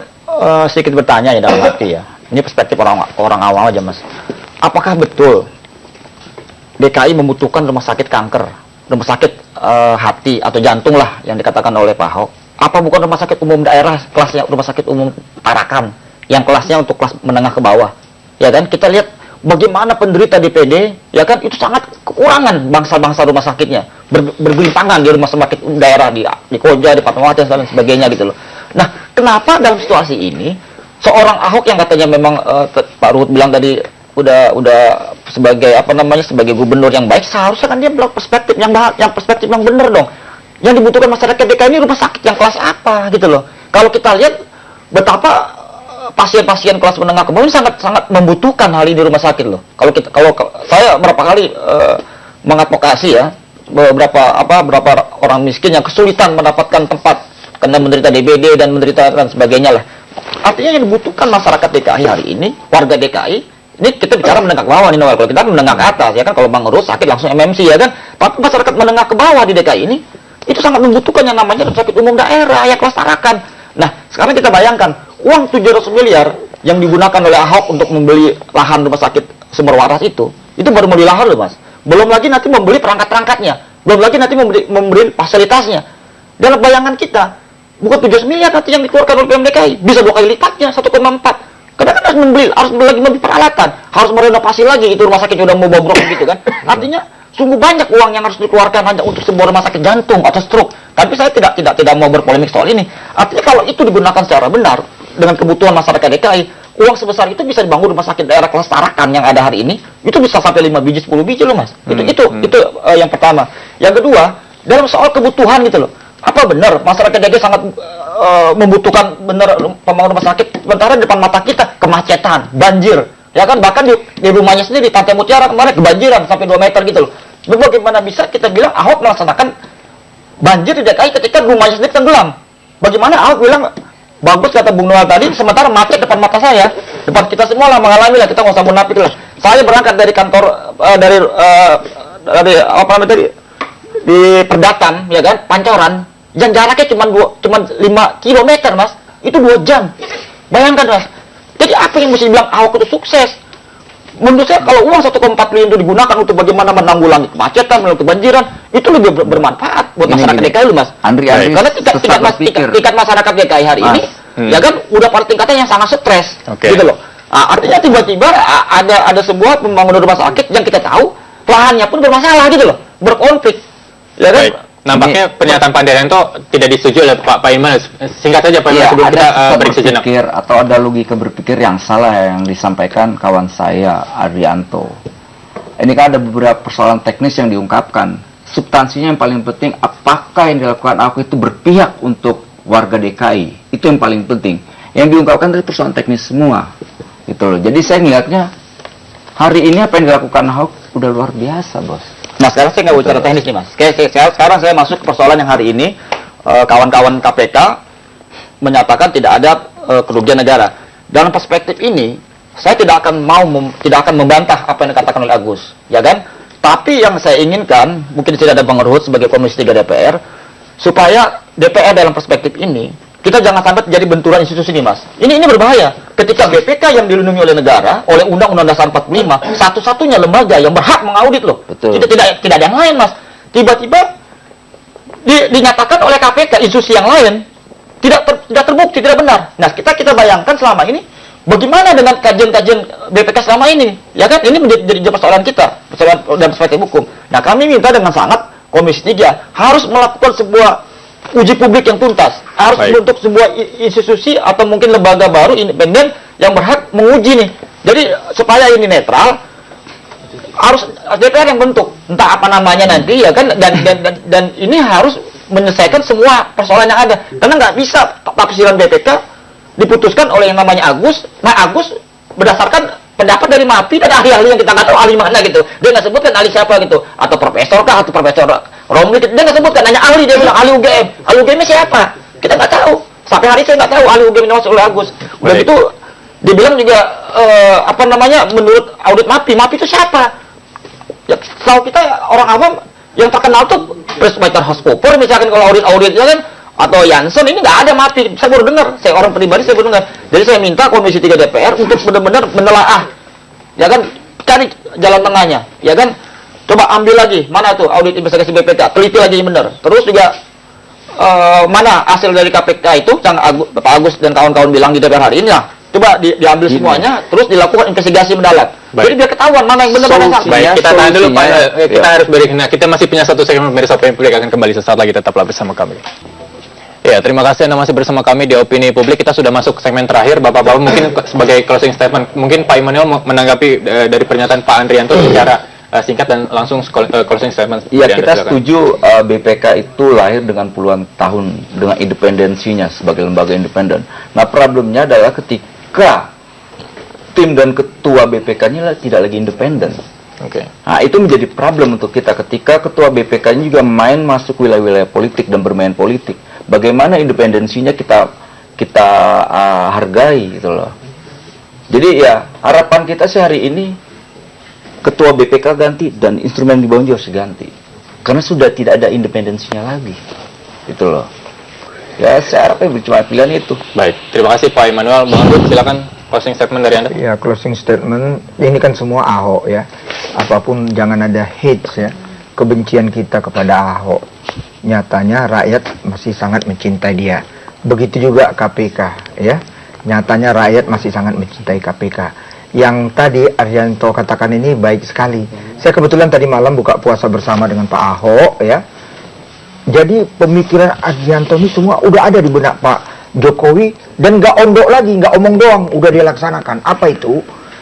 sedikit bertanya ya dalam arti ya. Ini perspektif orang awam aja, Mas. Apakah betul DKI membutuhkan rumah sakit kanker, rumah sakit hati atau jantung lah yang dikatakan oleh Pak Ahok? Apa bukan rumah sakit umum daerah, kelasnya rumah sakit umum Tarakan, yang kelasnya untuk kelas menengah ke bawah? Ya kan, kita lihat bagaimana penderita DPD, ya kan, itu sangat kekurangan bangsa-bangsa rumah sakitnya, bergelimpangan di rumah sakit daerah di Koja, di Fatmawati dan sebagainya gitu loh. Nah, kenapa dalam situasi ini seorang Ahok yang katanya memang Pak Ruhut bilang tadi udah sebagai sebagai gubernur yang baik, seharusnya kan dia bilang perspektif yang benar dong. Yang dibutuhkan masyarakat DKI ini rumah sakit yang kelas apa gitu loh. Kalau kita lihat betapa pasien-pasien kelas menengah ke bawah ini sangat membutuhkan hal ini di rumah sakit loh. Kalau saya berapa kali mengadvokasi ya beberapa orang miskin yang kesulitan mendapatkan tempat karena menderita DBD dan menderita dan sebagainya lah. Artinya yang dibutuhkan masyarakat DKI hari ini, warga DKI, ini kita bicara menengah ke bawah nih, kalau kita menengah ke atas ya kan, kalau Bang Urus sakit langsung MMC ya kan. Tapi masyarakat menengah ke bawah di DKI ini itu sangat membutuhkan yang namanya rumah sakit umum daerah ya, kelas Tarakan. Nah, sekarang kita bayangkan uang 700 miliar yang digunakan oleh Ahok untuk membeli lahan rumah sakit Sumber Waras itu baru membeli lahan loh, Mas. Belum lagi nanti membeli perangkat-perangkatnya, belum lagi nanti membeli fasilitasnya. Dalam bayangan kita, bukan 700 miliar nanti yang dikeluarkan oleh Pemprov DKI, bisa 2 kali lipatnya, 1,4. Karena kan harus membeli peralatan, harus merenovasi lagi itu rumah sakit yang udah mau bobrok gitu kan. Artinya sungguh banyak uang yang harus dikeluarkan hanya untuk sebuah rumah sakit jantung atau stroke. Tapi saya tidak mau berpolemik soal ini. Artinya kalau itu digunakan secara benar dengan kebutuhan masyarakat DKI, uang sebesar itu bisa dibangun rumah sakit daerah kelas Tarakan yang ada hari ini, itu bisa sampai 5 biji, 10 biji loh, Mas. Itu yang pertama. Yang kedua, dalam soal kebutuhan gitu loh. Apa benar masyarakat DKI sangat membutuhkan benar pembangunan rumah sakit, sementara di depan mata kita kemacetan, banjir, Ya kan, bahkan di rumahnya sendiri di Pantai Mutiara kemarin kebanjiran sampai 2 meter gitu loh. Bagaimana bisa kita bilang Ahok melaksanakan banjir di DKI ketika rumahnya sendiri tenggelam? Bagaimana Ahok bilang bagus kata Bung Noel tadi, sementara macet depan mata saya, depan kita semua lah mengalami lah, kita nggak usah munafik lah. Saya berangkat dari kantor dari apa namanya tadi di Perdatan, ya kan, Pancoran, yang jaraknya cuma 5 kilometer mas, itu 2 jam. Bayangkan mas. Jadi apa yang mesti bilang Ahok itu sukses? Menurut saya kalau uang 1,4 triliun itu digunakan untuk bagaimana menanggulangi kemacetan, menanggulangi kebanjiran, itu lebih bermanfaat buat masyarakat DKI lu mas. Karena tingkat masyarakat DKI hari ini, ya kan, udah pada tingkatnya yang sangat stres, gitu loh. Artinya tiba-tiba ada sebuah pembangunan rumah sakit yang kita tahu lahannya pun bermasalah gitu loh, berkonflik, ya kan?
Baik. Nampaknya pernyataan Pak Daryanto tidak disetujui oleh Pak Iman. Singkat saja Pak Iman sebelum kita break sejenak.
Atau ada logika berpikir yang salah yang disampaikan kawan saya Arianto. Ini kan ada beberapa persoalan teknis yang diungkapkan. Substansinya yang paling penting, apakah yang dilakukan Ahok itu berpihak untuk warga DKI? Itu yang paling penting. Yang diungkapkan dari persoalan teknis semua. Gitu loh. Jadi saya melihatnya hari ini apa yang dilakukan Ahok udah luar biasa, bos.
Nah sekarang saya nggak bicara teknis nih mas. Sekarang saya masuk ke persoalan yang hari ini kawan-kawan KPK menyatakan tidak ada kerugian negara. Dalam perspektif ini, saya tidak akan membantah apa yang dikatakan oleh Agus, ya kan? Tapi yang saya inginkan, mungkin tidak ada Bang Ruhut sebagai Komisi 3 DPR, supaya DPR dalam perspektif ini kita jangan sampai terjadi benturan institusi ini mas. Ini berbahaya. Ketika BPK yang dilindungi oleh negara, oleh Undang-Undang Dasar 45, satu-satunya lembaga yang berhak mengaudit loh.
Betul.
Tidak ada yang lain mas. Tiba-tiba dinyatakan oleh KPK institusi yang lain tidak terbukti, tidak benar. Nah kita bayangkan selama ini bagaimana dengan kajian-kajian BPK selama ini, ya kan? Ini menjadi persoalan kita, persoalan dalam perspektif hukum. Nah kami minta dengan sangat Komisi 3 harus melakukan sebuah uji publik yang tuntas, harus membentuk sebuah institusi atau mungkin lembaga baru independen yang berhak menguji nih. Jadi supaya ini netral, harus DPR yang bentuk, entah apa namanya nanti, ya kan, dan ini harus menyelesaikan semua persoalan yang ada. Karena nggak bisa tafsiran BPK diputuskan oleh yang namanya Agus. Nah Agus berdasarkan pendapat dari MAPI dan ahli-ahli yang kita nggak tahu ahli mana gitu. Dia nggak sebutkan ahli siapa gitu, atau profesor kah, atau profesor Romli, dia nggak sebutkan, hanya ahli, dia bilang ahli UGM. Ahli UGM siapa? Kita nggak tahu. Sampai hari saya nggak tahu ahli UGM yang oleh Agus. Udah gitu, dibilang juga apa namanya, menurut audit MAPI itu siapa? Ya, tahu kita orang awam yang terkenal tuh Presbyter Hoskoper misalkan kalau audit ya kan, atau Janssen, ini nggak ada MAPI. Saya baru dengar, saya orang pribadi saya baru dengar. Jadi saya minta Komisi 3 DPR untuk benar-benar menelaah, ya kan, cari jalan tengahnya, ya kan. Coba ambil lagi, mana tuh audit investigasi BPK, teliti lagi yang benar. Terus juga mana hasil dari KPK itu, yang Pak Agus dan kawan-kawan bilang di DPR hari ini lah. Coba diambil semuanya, terus dilakukan investigasi mendalam. Jadi biar ketahuan mana yang benar dan salah.
Baik, kita tahan dulu Pak. Kita harus break. Nah, kita masih punya satu segmen pemirsa publik akan kembali sesaat lagi, tetaplah bersama kami. Ya, terima kasih Anda masih bersama kami di Opini Publik. Kita sudah masuk segmen terakhir. Bapak-bapak mungkin sebagai closing statement, mungkin Pak Immanuel menanggapi dari pernyataan Pak Andrianto secara singkat dan langsung closing statement.
Iya, kita setuju BPK itu lahir dengan puluhan tahun dengan independensinya sebagai lembaga independen. Nah, problemnya adalah ketika tim dan ketua BPK-nya tidak lagi independen. Nah, itu menjadi problem untuk kita ketika ketua BPK-nya juga main masuk wilayah-wilayah politik dan bermain politik. Bagaimana independensinya kita hargai gitu loh. Jadi ya harapan kita sih hari ini ketua BPK ganti dan instrumen di bawahnya harus ganti. Karena sudah tidak ada independensinya lagi. Gitu loh. Ya saya harapnya cuma pilihan itu.
Baik, terima kasih Pak Immanuel. Bang Ruhut, silakan closing statement dari Anda.
Ya, closing statement, ini kan semua Ahok ya. Apapun jangan ada hate ya. Kebencian kita kepada Ahok. Nyatanya rakyat masih sangat mencintai dia. Begitu juga KPK ya. Nyatanya rakyat masih sangat mencintai KPK. Yang tadi Arianto katakan ini baik sekali. Saya kebetulan tadi malam buka puasa bersama dengan Pak Ahok ya. Jadi pemikiran Arianto ini semua udah ada di benak Pak Jokowi dan nggak ondok lagi, nggak omong doang, udah dia laksanakan. Apa itu?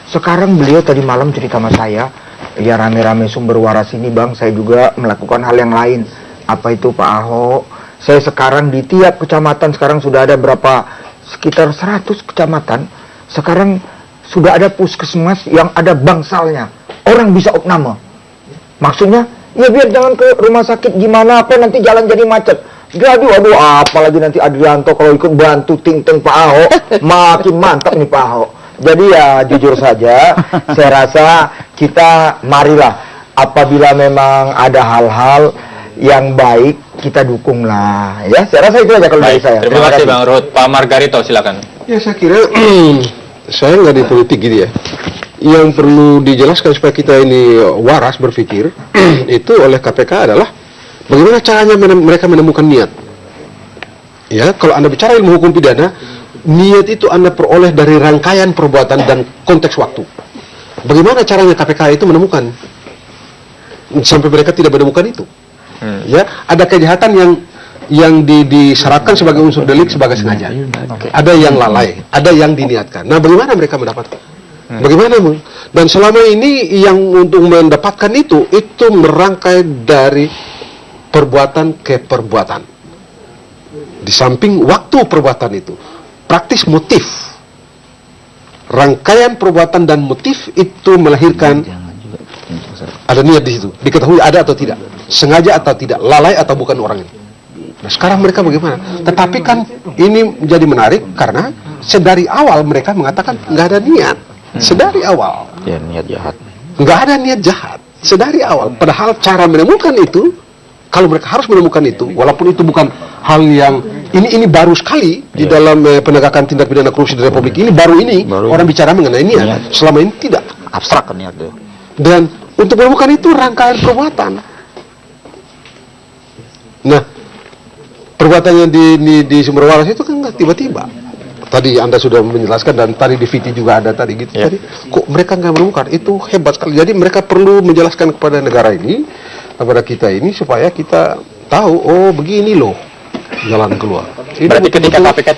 Sekarang beliau tadi malam cerita sama saya, ya rame-rame sumber waras ini bang, saya juga melakukan hal yang lain. Apa itu Pak Ahok? Saya sekarang di tiap kecamatan sekarang sudah ada berapa, sekitar 100 kecamatan. Sekarang sudah ada puskesmas yang ada bangsalnya. Orang bisa opname. Maksudnya, ya biar jangan ke rumah sakit gimana apa nanti jalan jadi macet. Aduh, apalagi nanti Adrianto kalau ikut bantu ting-ting Pak Ahok, makin mantap nih Pak Ahok. Jadi ya jujur saja, saya rasa kita marilah apabila memang ada hal-hal yang baik kita dukunglah ya. Saya rasa itu aja kalau dari saya.
Terima kasih Bang Ruhut. Pak Margarito silakan.
Ya saya kira saya nggak di politik gitu ya. Yang perlu dijelaskan supaya kita ini waras berpikir itu oleh KPK adalah bagaimana caranya mereka menemukan niat. Ya, kalau Anda bicara ilmu hukum pidana, niat itu Anda peroleh dari rangkaian perbuatan dan konteks waktu. Bagaimana caranya KPK itu menemukan sampai mereka tidak menemukan itu? Ya, ada kejahatan yang disyaratkan sebagai unsur delik sebagai sengaja. Ada yang lalai, ada yang diniatkan. Nah, bagaimana mereka mendapatkan? Bagaimana? Dan selama ini yang untuk mendapatkan itu merangkai dari perbuatan ke perbuatan. Di samping waktu perbuatan itu, praktis motif. Rangkaian perbuatan dan motif itu melahirkan ada niat di situ. Diketahui ada atau tidak, sengaja atau tidak, lalai atau bukan orang ini. Nah, sekarang mereka bagaimana? Tetapi kan ini menjadi menarik karena sedari awal mereka mengatakan nggak ada niat. Sedari awal.
Ya, niat jahat.
Nggak ada niat jahat. Sedari awal. Padahal cara menemukan itu, kalau mereka harus menemukan itu, walaupun itu bukan hal yang ini baru sekali di dalam penegakan tindak pidana korupsi di Republik ini, baru orang bicara mengenai niat. Selama ini tidak.
Abstrak kan niat itu.
Dan untuk menemukan itu rangkaian perbuatan. Nah, perbuatannya di Sumber Waras itu kan nggak tiba-tiba. Tadi Anda sudah menjelaskan dan tadi di VT juga ada tadi gitu. Tadi kok mereka nggak menemukan, itu hebat sekali. Jadi mereka perlu menjelaskan kepada negara ini, kepada kita ini supaya kita tahu, oh begini loh jalan keluar. Ini
berarti ketika KPK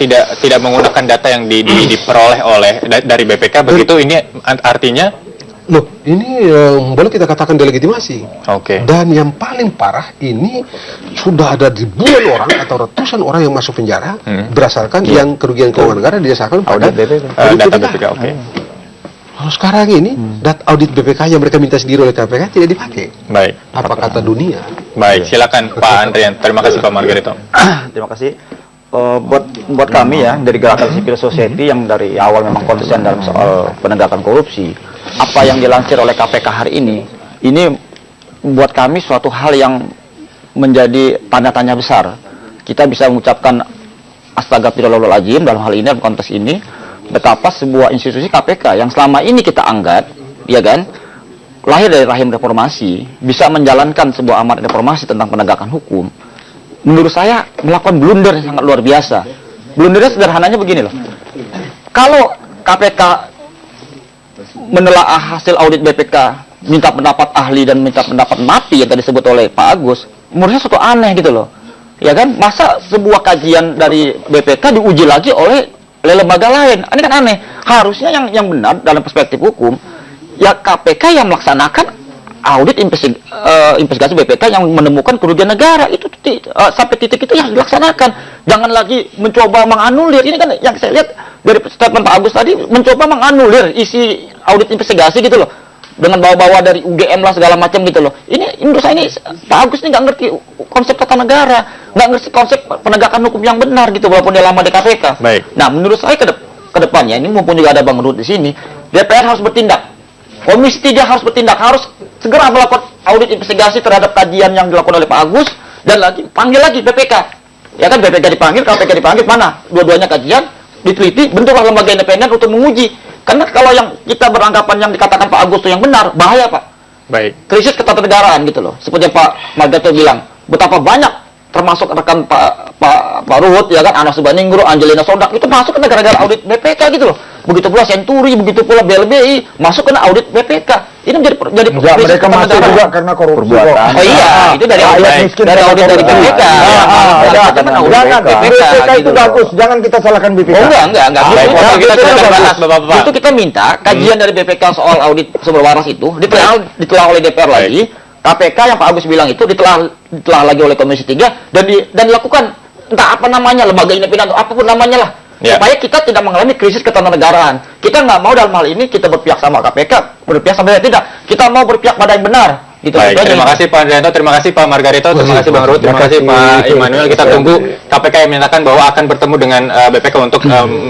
tidak menggunakan data yang diperoleh dari BPK begitu, ini artinya
loh, ini boleh kita katakan delegitimasi.
Oke.
Dan yang paling parah ini sudah ada ribuan orang atau ratusan orang yang masuk penjara berdasarkan yang kerugian keuangan negara didasarkan pada
data BPK. Oke.
Lalu sekarang ini data audit BPK yang mereka minta sendiri oleh KPK tidak dipakai.
Baik.
Apa kata dunia?
Baik, silakan Pak Andrian. Terima kasih Pak Margarito.
Terima kasih. Buat kami ya dari Gerakan Civil Society yang dari awal memang konsisten dalam soal penegakan korupsi, apa yang dilansir oleh KPK hari ini buat kami suatu hal yang menjadi tanda tanya besar. Kita bisa mengucapkan astagfirullahaladzim dalam hal ini, dalam konteks ini, betapa sebuah institusi KPK yang selama ini kita anggap, ya kan, lahir dari rahim reformasi, bisa menjalankan sebuah amanat reformasi tentang penegakan hukum. Menurut saya melakukan blunder yang sangat luar biasa. Blundernya sederhananya begini loh. Kalau KPK menelaah hasil audit BPK, minta pendapat ahli dan minta pendapat mati yang tadi disebut oleh Pak Agus, menurut saya suatu aneh gitu loh. Ya kan? Masa sebuah kajian dari BPK diuji lagi oleh lembaga lain? Ini kan aneh. Harusnya yang benar dalam perspektif hukum, ya KPK yang melaksanakan audit investigasi BPK yang menemukan kerugian negara itu sampai titik itu yang dilaksanakan. Jangan lagi mencoba menganulir. Ini kan yang saya lihat dari statement Pak Agus tadi, mencoba menganulir isi audit investigasi gitu loh, dengan bawa-bawa dari UGM lah segala macam gitu loh. Ini menurut saya ini Pak Agus ini nggak ngerti konsep tata negara, nggak ngerti konsep penegakan hukum yang benar gitu, walaupun dia lama di KPK.
Baik.
Nah, menurut saya ke depannya ini, mumpun juga ada Bang Ruhut di sini, DPR harus bertindak. Komisi 3 harus bertindak, harus segera melakukan audit investigasi terhadap kajian yang dilakukan oleh Pak Agus, dan panggil lagi BPK. Ya kan, BPK dipanggil, KPK dipanggil, mana? Dua-duanya kajian, diteliti, bentuklah lembaga independen untuk menguji. Karena kalau yang kita beranggapan yang dikatakan Pak Agus itu yang benar, bahaya Pak.
Baik.
Krisis ketatanegaraan gitu loh. Seperti yang Pak Margarito bilang, betapa banyak termasuk rekan Pak Ruhut, ya kan, Anas Subhaningrum, Angelina Sodak, itu masuk ke negara-negara audit BPK gitu loh. Begitu pula Senturi, begitu pula BLBI, masuk ke audit BPK. Ini menjadi
mereka masuk juga karena korupsi.
Oh iya, itu dari audit dari BPK.
Jangan, BPK itu bagus, jangan kita salahkan BPK.
Oh enggak. Kita bahas Bapak-bapak. Itu kita minta kajian dari BPK soal audit sumber waras itu ditelah oleh DPR lagi. KPK yang Pak Agus bilang itu ditelah lagi oleh Komisi 3 dan dilakukan entah apa namanya, lembaga independen atau apapun namanya lah, supaya kita tidak mengalami krisis ketatanegaraan. Kita nggak mau dalam hal ini kita berpihak sama KPK, berpihak sama tidak. Kita mau berpihak pada yang benar. Gitu.
Baik, terima kasih Pak Andrianto, terima kasih Pak Margarito, terima kasih Bang Ruhut, terima kasih Pak Immanuel. Kita tunggu KPK yang menyatakan bahwa akan bertemu dengan BPK untuk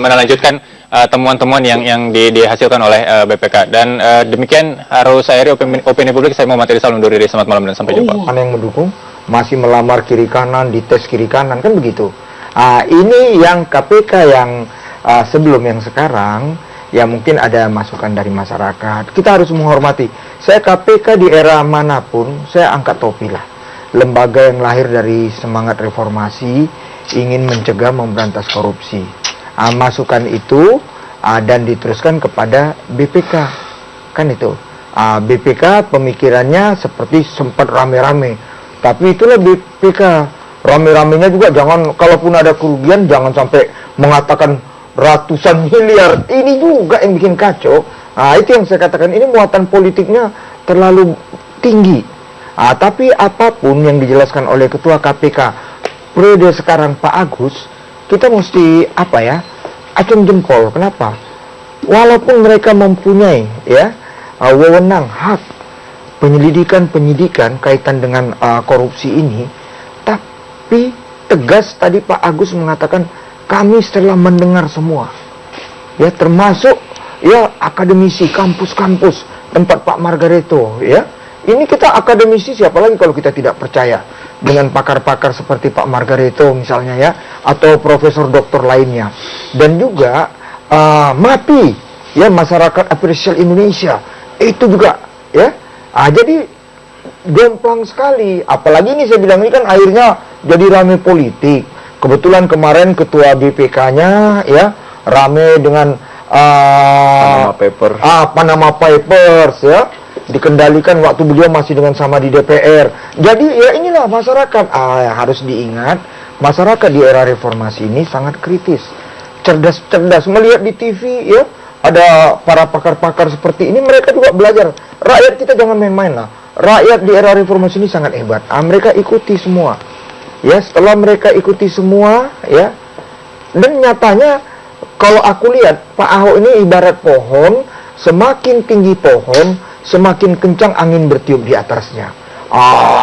melanjutkan temuan-temuan yang dihasilkan oleh BPK. Dan demikian harus saya opini publik. Saya Muhammad Rizal undur diri. Selamat malam dan sampai jumpa.
Mana yang mendukung masih melamar kiri kanan, dites kiri kanan, kan begitu. Ini yang KPK yang sebelum yang sekarang, ya mungkin ada masukan dari masyarakat. Kita harus menghormati. Saya KPK di era manapun, saya angkat topi lah. Lembaga yang lahir dari semangat reformasi, ingin mencegah, memberantas korupsi. Masukan itu dan diteruskan kepada BPK. Kan itu. BPK pemikirannya seperti sempat rame-rame. Tapi itulah BPK. Rame-ramenya juga jangan, kalaupun ada kerugian, jangan sampai mengatakan ratusan miliar. Ini juga yang bikin kacau. Itu yang saya katakan, ini muatan politiknya terlalu tinggi. Tapi apapun yang dijelaskan oleh Ketua KPK periode sekarang Pak Agus, kita mesti acung jempol. Kenapa? Walaupun mereka mempunyai wewenang hak penyidikan kaitan dengan korupsi ini, tapi tegas tadi Pak Agus mengatakan, kami setelah mendengar semua, ya termasuk akademisi kampus-kampus tempat Pak Margarito, ini kita akademisi, siapa lagi kalau kita tidak percaya dengan pakar-pakar seperti Pak Margarito misalnya atau profesor doktor lainnya, dan juga MAPI, Masyarakat Apresial Indonesia, itu juga jadi gemplang sekali. Apalagi ini saya bilang, ini kan akhirnya jadi rame politik. Kebetulan kemarin ketua BPK-nya rame dengan Panama Papers dikendalikan waktu beliau masih dengan sama di DPR. Jadi inilah masyarakat. Harus diingat, masyarakat di era reformasi ini sangat kritis, cerdas melihat di TV ada para pakar-pakar seperti ini, mereka juga belajar. Rakyat kita jangan main-main lah. Rakyat di era reformasi ini sangat hebat. Mereka ikuti semua. Setelah mereka ikuti semua, dan nyatanya kalau aku lihat Pak Ahok ini ibarat pohon, semakin tinggi pohon, semakin kencang angin bertiup di atasnya.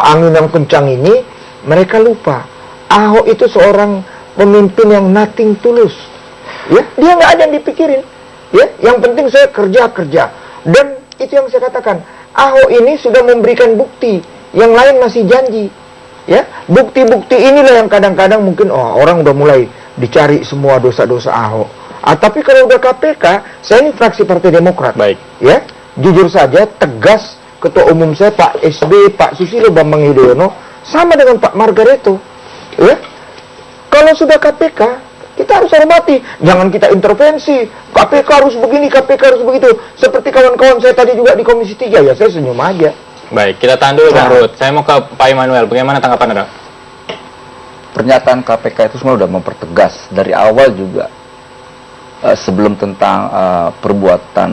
Angin yang kencang ini, mereka lupa. Ahok itu seorang pemimpin yang nothing tulus. Dia nggak ada yang dipikirin. Yang penting saya kerja. Dan itu yang saya katakan, Ahok ini sudah memberikan bukti, yang lain masih janji. Bukti-bukti inilah yang kadang-kadang mungkin orang udah mulai dicari semua dosa-dosa Ahok. Tapi kalau udah KPK, saya ini fraksi Partai Demokrat.
Baik.
Jujur saja, tegas Ketua Umum saya Pak SB, Pak Susilo Bambang Yudhoyono, sama dengan Pak Margarito. Kalau sudah KPK, kita harus hormati. Jangan kita intervensi. KPK harus begini, KPK harus begitu. Seperti kawan-kawan saya tadi juga di Komisi 3, saya senyum aja.
Baik, kita tahan dulu Bang Ruhut. Saya mau ke Pak Immanuel. Bagaimana tanggapan Anda?
Pernyataan KPK itu semua sudah mempertegas dari awal juga. Sebelum tentang perbuatan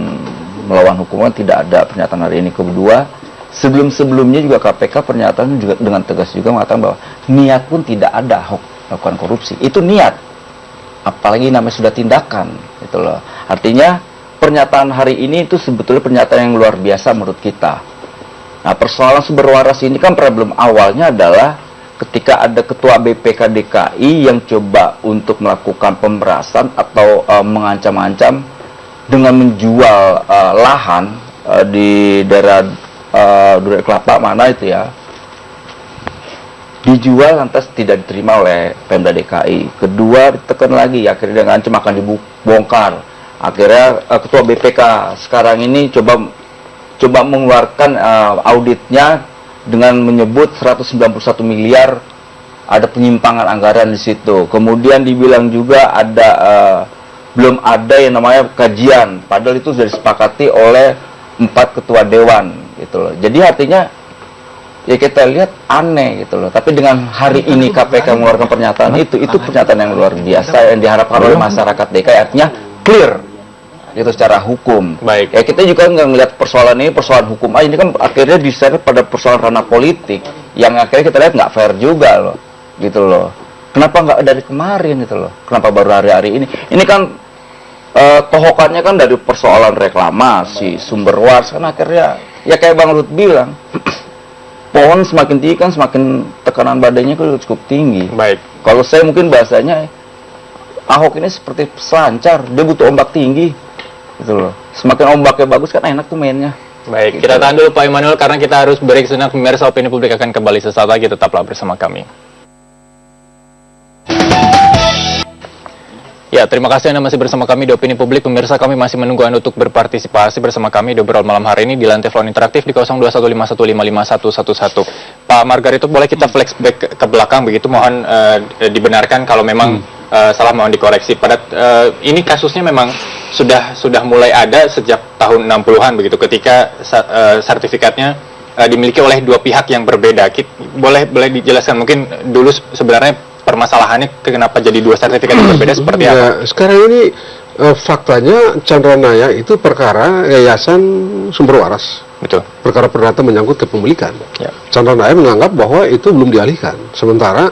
melawan hukum tidak ada pernyataan hari ini. Kedua, sebelum-sebelumnya juga KPK pernyataan juga dengan tegas juga mengatakan bahwa niat pun tidak ada Ahok melakukan korupsi. Itu niat. Apalagi namanya sudah tindakan, gitu loh. Artinya pernyataan hari ini itu sebetulnya pernyataan yang luar biasa menurut kita. Nah, persoalan sumber waras ini kan problem awalnya adalah ketika ada ketua BPK DKI yang coba untuk melakukan pemerasan atau mengancam-ancam dengan menjual lahan di daerah Duren Kelapa mana itu dijual lantas tidak diterima oleh Pemda DKI. Kedua ditekan lagi, akhirnya dengan ancam akan dibongkar. Akhirnya ketua BPK sekarang ini coba mengeluarkan auditnya dengan menyebut 191 miliar ada penyimpangan anggaran di situ. Kemudian dibilang juga ada belum ada yang namanya kajian, padahal itu sudah disepakati oleh 4 ketua dewan gitu loh. Jadi artinya kita lihat aneh gitu loh. Tapi dengan hari ini KPK mengeluarkan pernyataan itu pernyataan yang luar biasa yang diharapkan oleh masyarakat DKI, artinya clear itu secara hukum.
Baik.
Kita juga nggak ngelihat persoalan ini persoalan hukum aja, ini kan akhirnya diseret pada persoalan ranah politik yang akhirnya kita lihat nggak fair juga loh, gitu loh. Kenapa nggak dari kemarin gitu loh? Kenapa baru hari-hari ini? Ini kan tohokannya kan dari persoalan reklamasi, sumber waras kan akhirnya ya kayak Bang Ruth bilang, pohon semakin tinggi kan semakin tekanan badannya kan cukup tinggi.
Baik.
Kalau saya mungkin bahasanya Ahok ini seperti peselancar, dia butuh ombak tinggi gitu loh. Semakin ombaknya bagus kan enak tuh mainnya.
Baik, kita tahan dulu Pak Immanuel karena kita harus break sejenak. Pemirsa Opini Publik akan kembali sesaat lagi, tetaplah bersama kami. Ya, terima kasih Anda masih bersama kami di Opini Publik. Pemirsa, kami masih menunggu Anda untuk berpartisipasi bersama kami di obrolan malam hari ini di lantai telepon interaktif di 0215155511. Pak Margarito, boleh kita flashback ke belakang begitu? Mohon dibenarkan kalau memang salah, mohon dikoreksi. Ini kasusnya memang sudah mulai ada sejak tahun 60-an begitu, ketika sertifikatnya dimiliki oleh dua pihak yang berbeda. Boleh dijelaskan mungkin dulu sebenarnya permasalahannya kenapa jadi dua sertifikat yang berbeda seperti apa?
Sekarang ini faktanya Chandra Naya itu perkara Yayasan Sumber Waras.
Betul.
Perkara perdata menyangkut kepemilikan.
Ya.
Chandra Naya menganggap bahwa itu belum dialihkan. Sementara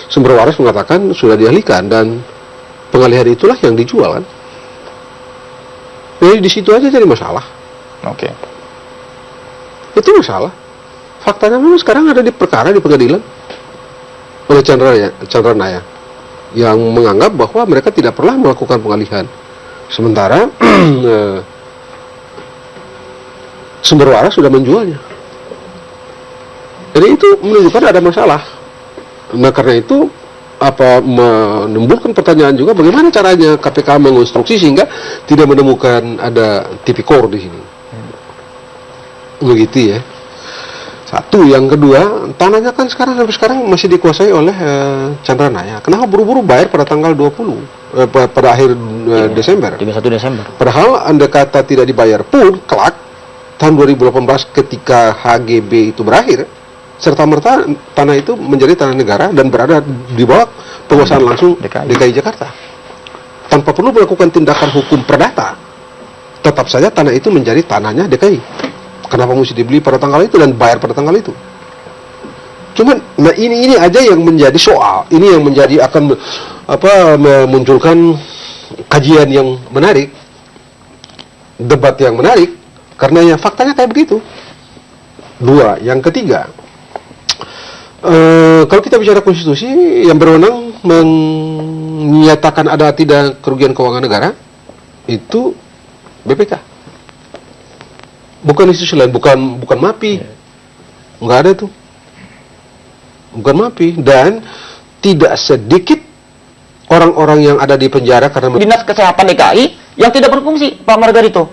Sumber Waras mengatakan sudah dialihkan dan pengalihan itulah yang dijual kan. Jadi di situ aja jadi masalah.
Oke.
Itu masalah. Faktanya memang sekarang ada di perkara di pengadilan oleh Chandra Naya yang menganggap bahwa mereka tidak pernah melakukan pengalihan. Sementara Sumber Waras sudah menjualnya. Jadi itu menunjukkan ada masalah. Nah karena itu menimbulkan pertanyaan juga bagaimana caranya KPK mengonstruksi sehingga tidak menemukan ada tipikor di sini. Begitu ya. Satu, yang kedua, tanahnya kan sampai sekarang masih dikuasai oleh Chandra Naya. Kenapa buru-buru bayar pada tanggal 20 pada akhir Desember?
31 Desember.
Padahal andai kata tidak dibayar pun kelak tahun 2018 ketika HGB itu berakhir, serta merta tanah itu menjadi tanah negara dan berada di bawah penguasaan langsung DKI Jakarta. Tanpa perlu melakukan tindakan hukum perdata, tetap saja tanah itu menjadi tanahnya DKI. Kenapa mesti dibeli pada tanggal itu dan bayar pada tanggal itu? Cuman, nah ini aja yang menjadi soal. Ini yang menjadi akan memunculkan kajian yang menarik, debat yang menarik, karena ya faktanya kayak begitu. Dua, yang ketiga, kalau kita bicara konstitusi, yang berwenang menyatakan ada tidak kerugian keuangan negara itu BPK. Bukan institusi lain, bukan MAPI, nggak ada tuh, bukan MAPI, dan tidak sedikit orang-orang yang ada di penjara karena
Dinas Kesehatan DKI yang tidak berfungsi, Pak Margarito.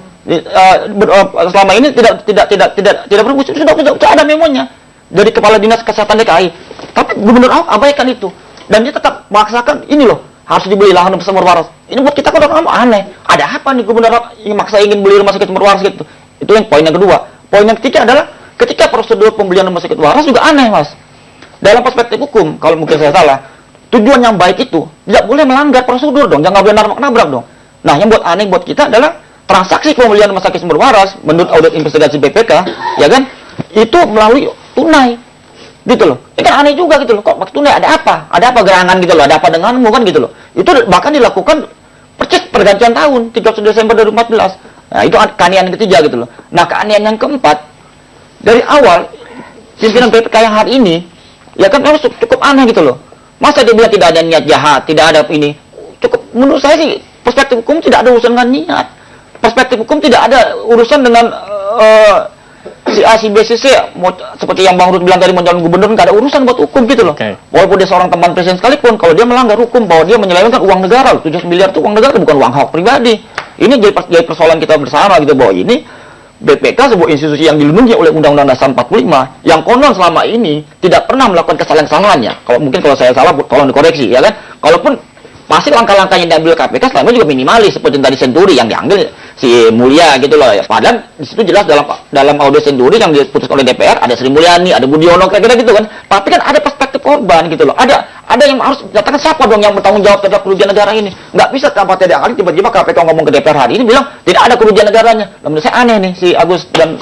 Selama ini tidak berfungsi, sudah ada memonya dari Kepala Dinas Kesehatan DKI. Tapi Gubernur Ahok abaikan itu, dan dia tetap memaksakan ini loh, harus dibeli lahan Sumber Waras. Ini buat kita kan orang aneh. Ada apa nih Gubernur Ahok yang maksa ingin beli rumah sakit Sumber Waras gitu? Itu yang poin yang kedua. Poin yang ketiga adalah ketika prosedur pembelian rumah sakit waras juga aneh, Mas. Dalam perspektif hukum, kalau mungkin saya salah, tujuan yang baik itu tidak boleh melanggar prosedur dong, jangan boleh nabrak dong. Nah, yang buat aneh buat kita adalah transaksi pembelian rumah sakit Sumber Waras menurut audit investigasi BPK, ya kan, itu melalui tunai. Gitu loh. Ini kan aneh juga gitu loh. Kok maksud tunai ada apa? Ada apa gerangan gitu loh? Ada apa denganmu kan gitu loh. Itu bahkan dilakukan pergantian tahun 31 Desember 2014. Nah, itu keanehan yang ketiga gitu loh. Nah, keanehan yang keempat, dari awal pimpinan BPK yang hari ini ya kan memang cukup aneh gitu loh. Masa dia bilang tidak ada niat jahat, tidak ada ini. Cukup menurut saya sih perspektif hukum tidak ada urusan dengan niat. Perspektif hukum tidak ada urusan dengan si A, si B, si C. Seperti yang Bang Ruth bilang tadi, mencalon gubernur nggak ada urusan buat hukum gitu loh. Okay. Walaupun dia seorang teman presiden sekalipun, kalau dia melanggar hukum bahwa dia menyelewengkan uang negara, 7 miliar itu uang negara, bukan uang Ahok pribadi. Ini jadi persoalan kita bersama gitu, bahwa ini BPK sebuah institusi yang dilindungi oleh Undang-Undang Dasar 45 yang konon selama ini tidak pernah melakukan kesalahan-kesalahannya. Kalau saya salah tolong dikoreksi ya kan. Kalaupun pasti langkah-langkah yang diambil KPK selama juga minimalis, seperti tadi Senturi yang diambil si Mulia gitu loh ya. Padahal di situ jelas dalam audit Senturi yang diputuskan oleh DPR ada Sri Mulyani, ada Budiono kira-kira gitu kan. Tapi kan ada perspektif korban gitu loh. Ada yang harus dikatakan siapa dong yang bertanggung jawab terhadap kerugian negara ini. Nggak bisa tanpa tidak kali tiba-tiba KPK ngomong ke DPR hari ini bilang tidak ada kerugian negaranya. Menurut saya aneh nih si Agus dan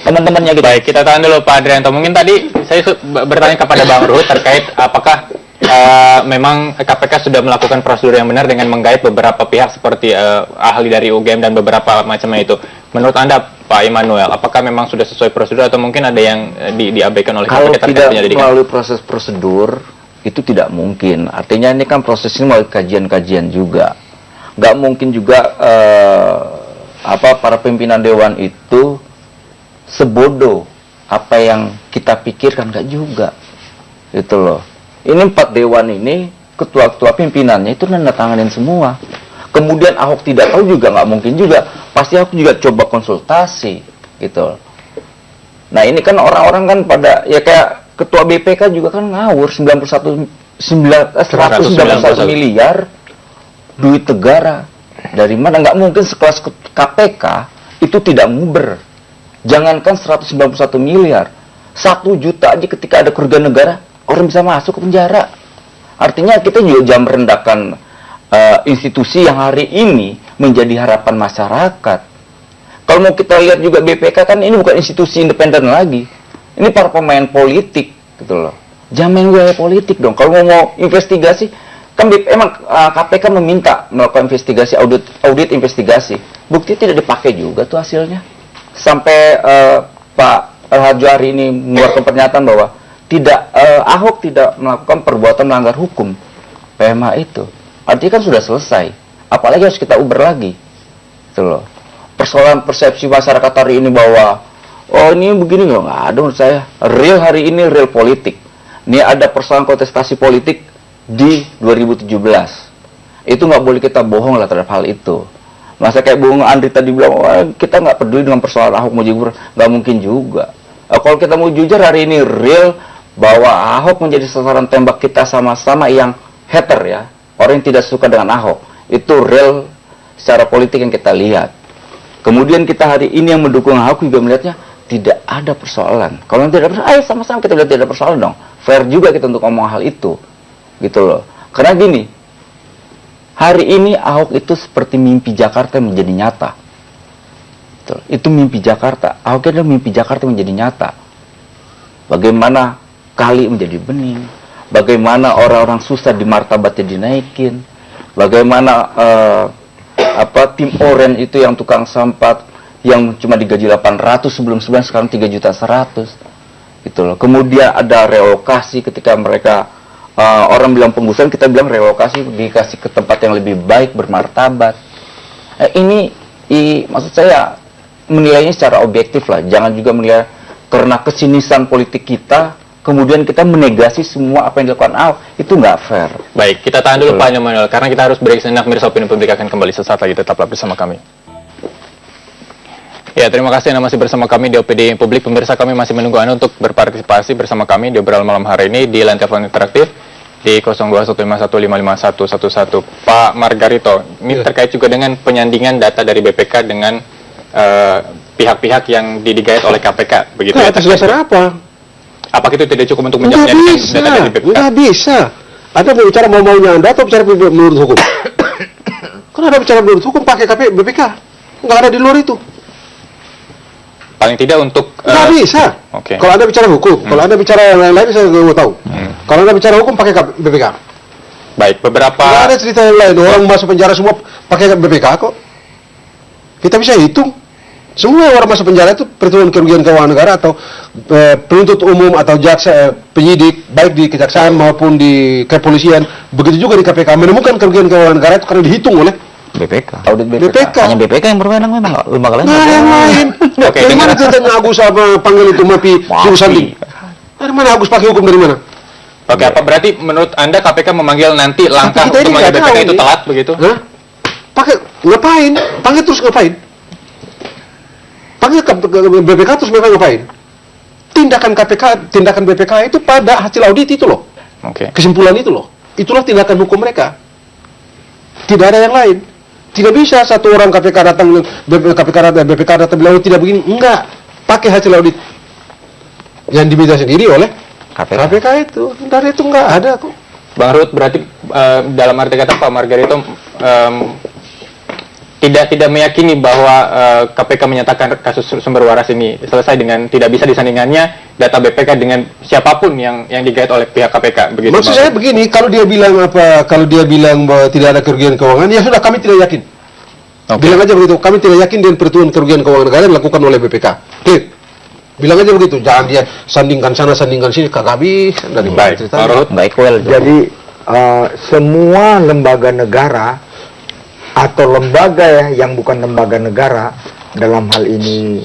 teman-temannya gitu.
Baik, kita tahan dulu Pak Adrianto. Mungkin tadi saya bertanya kepada Bang Ruth terkait apakah memang KPK sudah melakukan prosedur yang benar dengan menggait beberapa pihak seperti ahli dari UGM dan beberapa macamnya itu. Menurut Anda, Pak Immanuel, apakah memang sudah sesuai prosedur atau mungkin ada yang diabaikan oleh
Kalau
KPK terkait
tidak
penyelidikan?
melalui proses prosedur, itu tidak mungkin. Artinya ini kan prosesnya melalui kajian-kajian juga. Nggak mungkin juga para pimpinan dewan itu sebodoh apa yang kita pikirkan, nggak juga. Itu loh. Ini 4 dewan ini, ketua-ketua pimpinannya itu nandatanganin semua. Kemudian Ahok tidak tahu juga, nggak mungkin juga. Pasti Ahok juga coba konsultasi, gitu. Nah ini kan orang-orang kan pada, ya kayak ketua BPK juga kan ngawur, 191 miliar duit negara. Dari mana? Nggak mungkin sekelas KPK itu tidak nguber. Jangankan 191 miliar, 1 juta aja ketika ada kerugian negara, orang bisa masuk ke penjara. Artinya kita juga jangan merendahkan institusi yang hari ini menjadi harapan masyarakat. Kalau mau kita lihat juga BPK kan ini bukan institusi independen lagi. Ini para pemain politik gitu loh. Jangan main gaya politik dong. Kalau mau investigasi, kan emang KPK meminta melakukan investigasi, audit investigasi. Bukti tidak dipakai juga tuh hasilnya. Sampai Pak Al-Hajari ini mengeluarkan pernyataan bahwa Ahok tidak melakukan perbuatan melanggar hukum PMH itu. Artinya kan sudah selesai. Apalagi harus kita uber lagi. Itu loh. Persoalan persepsi masyarakat hari ini bahwa ini begini nggak ada menurut saya. Real hari ini real politik. Ini ada persoalan kontestasi politik di 2017. Itu nggak boleh kita bohong lah terhadap hal itu. Masa kayak Bung Andri tadi bilang, kita nggak peduli dengan persoalan Ahok mau jadi gubernur. Nggak mungkin juga. Kalau kita mau jujur hari ini real bahwa Ahok menjadi sasaran tembak kita sama-sama yang hater ya. Orang yang tidak suka dengan Ahok. Itu real secara politik yang kita lihat. Kemudian kita hari ini yang mendukung Ahok juga melihatnya tidak ada persoalan. Kalau tidak ada persoalan, ayo sama-sama kita lihat tidak ada persoalan dong. Fair juga kita untuk ngomong hal itu. Gitu loh. Karena gini, hari ini Ahok itu seperti mimpi Jakarta menjadi nyata. Itu mimpi Jakarta. Ahok adalah mimpi Jakarta menjadi nyata. Bagaimana kali menjadi bening. Bagaimana orang-orang susah di martabatnya dinaikin. Bagaimana tim oren itu yang tukang sampah yang cuma digaji 800 sebelum sekarang 3.100.000. Gitu loh. Kemudian ada relokasi ketika mereka orang bilang penggusuran, kita bilang relokasi dikasih ke tempat yang lebih baik, bermartabat. Maksud saya menilainya secara objektif lah. Jangan juga menilai karena kesinisan politik kita, kemudian kita menegasi semua apa yang dilakukan Ahok. Itu nggak fair.
Baik, kita tahan dulu Pak Immanuel, karena kita harus break sejenak. Pemirsa Opini Publik akan kembali sesaat lagi, tetaplah bersama kami. Ya, terima kasih Anda masih bersama kami di Opini Publik. Pemirsa, kami masih menunggu Anda untuk berpartisipasi bersama kami di obrolan malam hari ini di line telepon interaktif di 0215155111. Pak Margarito, ini terkait juga dengan penyandingan data dari BPK dengan pihak-pihak yang digait oleh KPK, begitu ya?
Atas dasar apa?
Apakah itu tidak cukup untuk menyandingkan data dari BPK?
Nggak bisa. Ada bicara mau-maunya Anda atau bicara menurut hukum? Kan ada bicara menurut hukum pakai BPK. Nggak ada di luar itu.
Paling tidak untuk...
Nggak bisa.
Okay.
Kalau Anda bicara hukum, kalau Anda bicara yang lain-lain saya nggak mau tahu. Kalau Anda bicara hukum pakai BPK.
Baik, beberapa...
Nggak ada cerita yang lain. Orang masuk penjara semua pakai BPK kok. Kita bisa hitung. Semua orang masuk penjara itu perhitungan kerugian keuangan negara atau penuntut umum atau jaksa penyidik baik di kejaksaan maupun di kepolisian, begitu juga di KPK menemukan kerugian keuangan negara itu karena dihitung oleh
BPK. Audit
BPK.
Hanya BPK yang berwenang memang, lembaga lain.
Nah, yang lain.
Oke,
dari mana ceritanya Agus apa panggil itu Mapi Sandi? Dari mana Agus pakai hukum dari mana?
Oke, apa berarti menurut Anda KPK memanggil nanti langkah untuk memanggil BPK itu telat begitu?
Hah? Pakai ngapain? Panggil terus ngapain? Panggil BPK terus mereka ngapain? Tindakan BPK itu pada hasil audit itu loh.
Oke.
Kesimpulan itu loh. Itulah tindakan hukum mereka. Tidak ada yang lain. Tidak bisa satu orang BPK datang bilang tidak begini. Enggak. Pakai hasil audit yang diminta sendiri oleh KPK itu. Dari itu enggak ada kok.
Bang Ruth, berarti dalam arti kata Pak Margarito tidak meyakini bahwa KPK menyatakan kasus sumber waras ini selesai dengan tidak bisa disandingannya data BPK dengan siapapun yang digait oleh pihak KPK. Begitu.
Maksud saya begini, kalau dia bilang bahwa tidak ada kerugian keuangan, ya sudah, kami tidak yakin. Bilang aja begitu, kami tidak yakin dengan perhitungan kerugian keuangan negara yang dilakukan oleh BPK. Clear. Bilang aja begitu, jangan dia sandingkan sana, sandingkan sini, kagak habis dari cerita.
Jadi semua lembaga negara atau lembaga yang bukan lembaga negara, dalam hal ini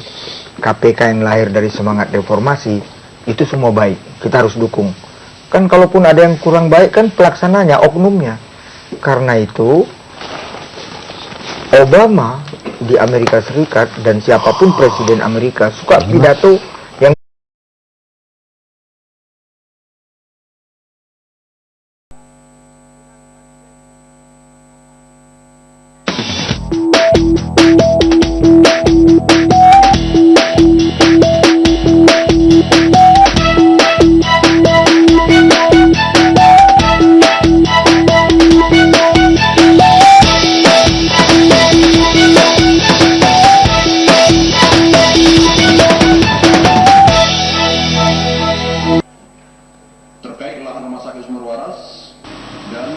KPK yang lahir dari semangat reformasi, itu semua baik. Kita harus dukung. Kan kalaupun ada yang kurang baik kan pelaksananya, oknumnya. Karena itu Obama di Amerika Serikat dan siapapun presiden Amerika suka pidato yang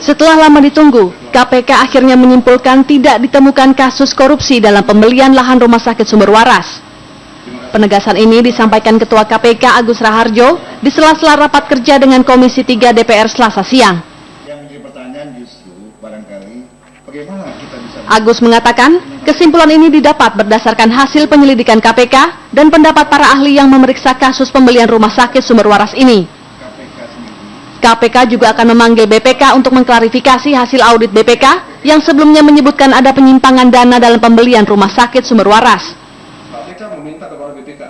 Setelah lama ditunggu, KPK akhirnya menyimpulkan tidak ditemukan kasus korupsi dalam pembelian lahan rumah sakit sumber waras. Penegasan ini disampaikan Ketua KPK Agus Raharjo di sela-sela rapat kerja dengan Komisi 3 DPR Selasa siang.
Yang menjadi pertanyaan justru barangkali bagaimana kita bisa
Agus mengatakan, kesimpulan ini didapat berdasarkan hasil penyelidikan KPK dan pendapat para ahli yang memeriksa kasus pembelian rumah sakit sumber waras ini. KPK juga akan memanggil BPK untuk mengklarifikasi hasil audit BPK yang sebelumnya menyebutkan ada penyimpangan dana dalam pembelian rumah sakit sumber waras.
KPK meminta kepada BPK.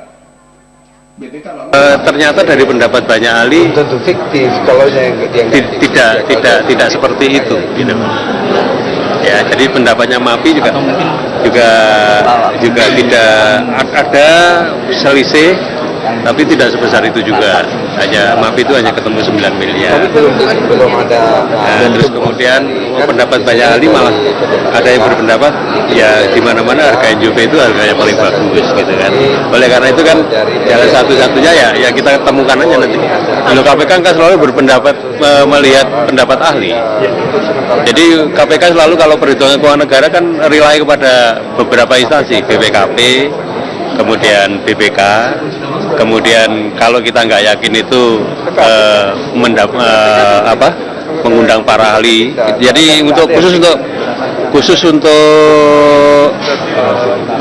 BPK lalu
Ternyata dari pendapat banyak ahli
Tentu fiktif kalau yang
tidak seperti itu, gitu. Ya, jadi pendapatnya MAPI juga tidak ada selisih, tapi tidak sebesar itu juga. MAPI itu hanya ketemu 9 miliar.
belum ada.
Nah, terus kemudian pendapat banyak ahli malah ada yang berpendapat ya di mana-mana harga NJP itu harganya paling bagus, gitu kan. Oleh karena itu kan jalan satu-satunya ya kita temukan aja nanti. Kalau KPK kan selalu berpendapat melihat pendapat ahli. Jadi KPK selalu kalau perhitungan keuangan negara kan rely kepada beberapa instansi, BPKP, kemudian BPK, kemudian kalau kita nggak yakin itu mengundang para ahli. Jadi khusus untuk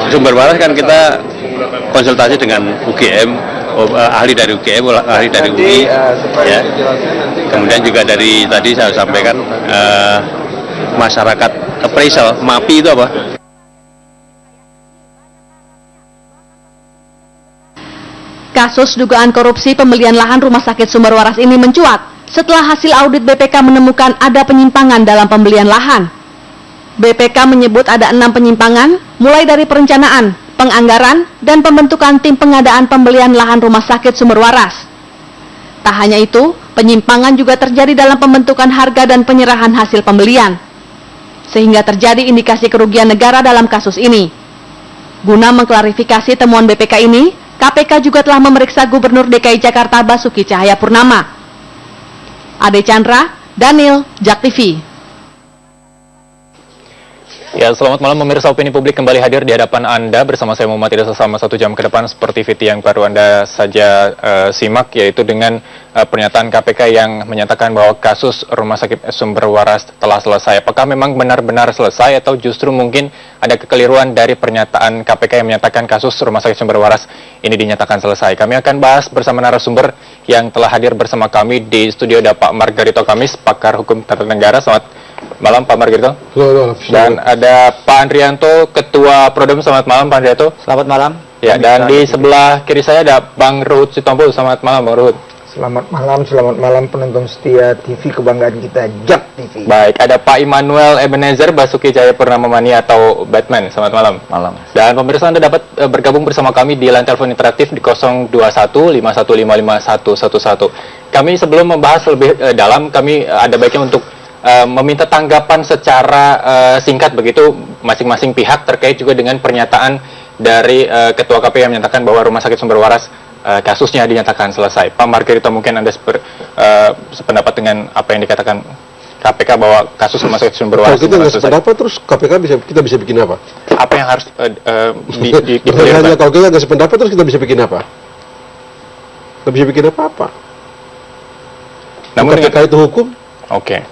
sumber waras kan kita konsultasi dengan UGM, ahli dari UGM, ahli dari UI, ya. Kemudian juga dari tadi saya sampaikan masyarakat appraisal, MAPI itu apa?
Kasus dugaan korupsi pembelian lahan rumah sakit sumber waras ini mencuat setelah hasil audit BPK menemukan ada penyimpangan dalam pembelian lahan. BPK menyebut ada 6 penyimpangan, mulai dari perencanaan, penganggaran, dan pembentukan tim pengadaan pembelian lahan rumah sakit sumber waras. Tak hanya itu, penyimpangan juga terjadi dalam pembentukan harga dan penyerahan hasil pembelian, sehingga terjadi indikasi kerugian negara dalam kasus ini. Guna mengklarifikasi temuan BPK ini, KPK juga telah memeriksa Gubernur DKI Jakarta Basuki Cahayapurnama. Ade Chandra, Daniel, JAK TV.
Ya, selamat malam pemirsa Opini Publik kembali hadir di hadapan Anda bersama saya Muhammad Tidak selama 1 jam ke depan seperti VT yang baru Anda saja simak, yaitu dengan pernyataan KPK yang menyatakan bahwa kasus rumah sakit sumber waras telah selesai. Apakah memang benar-benar selesai atau justru mungkin ada kekeliruan dari pernyataan KPK yang menyatakan kasus rumah sakit sumber waras ini dinyatakan selesai? Kami akan bahas bersama narasumber yang telah hadir bersama kami di studio, ada Pak Margarito Kamis, pakar hukum tata negara. Selamat malam Pak Margarito. Dan ada Pak Andrianto, Ketua Prodem. Selamat malam Pak Andrianto.
Selamat malam.
Ya, dan di sebelah kiri saya ada Bang Ruhut Sitompul. Selamat malam Bang Ruhut.
selamat malam penonton setia TV kebanggaan kita, JAK TV.
Baik, ada Pak Immanuel Ebenezer Basuki Cahayapurnama atau Batman. Selamat malam.
Malam.
Dan pemirsa, Anda dapat bergabung bersama kami di line telepon interaktif di 021-5155-111. Kami sebelum membahas lebih dalam, kami ada baiknya untuk meminta tanggapan secara singkat begitu masing-masing pihak terkait juga dengan pernyataan dari Ketua KPK yang menyatakan bahwa Rumah Sakit Sumber Waras kasusnya dinyatakan selesai. Pak Margarito, mungkin Anda sependapat dengan apa yang dikatakan KPK bahwa kasus Rumah Sakit Sumber Waras.
Kalau kita nggak sependapat, terus KPK kita bisa bikin apa?
Apa yang harus
Kalau kita nggak sependapat, terus kita bisa bikin apa? Nggak bisa bikin apa-apa.
Namun
KPK itu hukum.
Oke.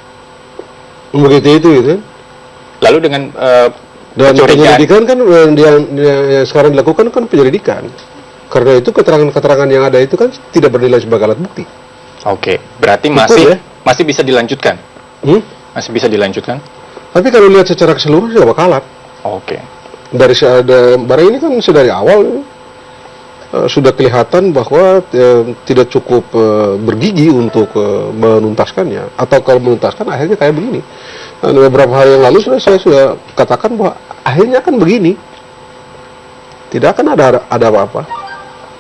Begitu itu gitu.
Lalu dengan
dan penyelidikan kan yang sekarang dilakukan kan penyelidikan. Karena itu keterangan-keterangan yang ada itu kan tidak bernilai sebagai alat bukti.
Oke, berarti masih bisa dilanjutkan. Masih bisa dilanjutkan.
Tapi kalau lihat secara keseluruhan sudah bakalan.
Oke.
Barang ini kan sudah dari awal sudah kelihatan bahwa tidak cukup bergigi untuk menuntaskannya, atau kalau menuntaskan akhirnya kayak begini. Dan beberapa hari yang lalu saya sudah katakan bahwa akhirnya akan begini, tidak akan ada apa-apa.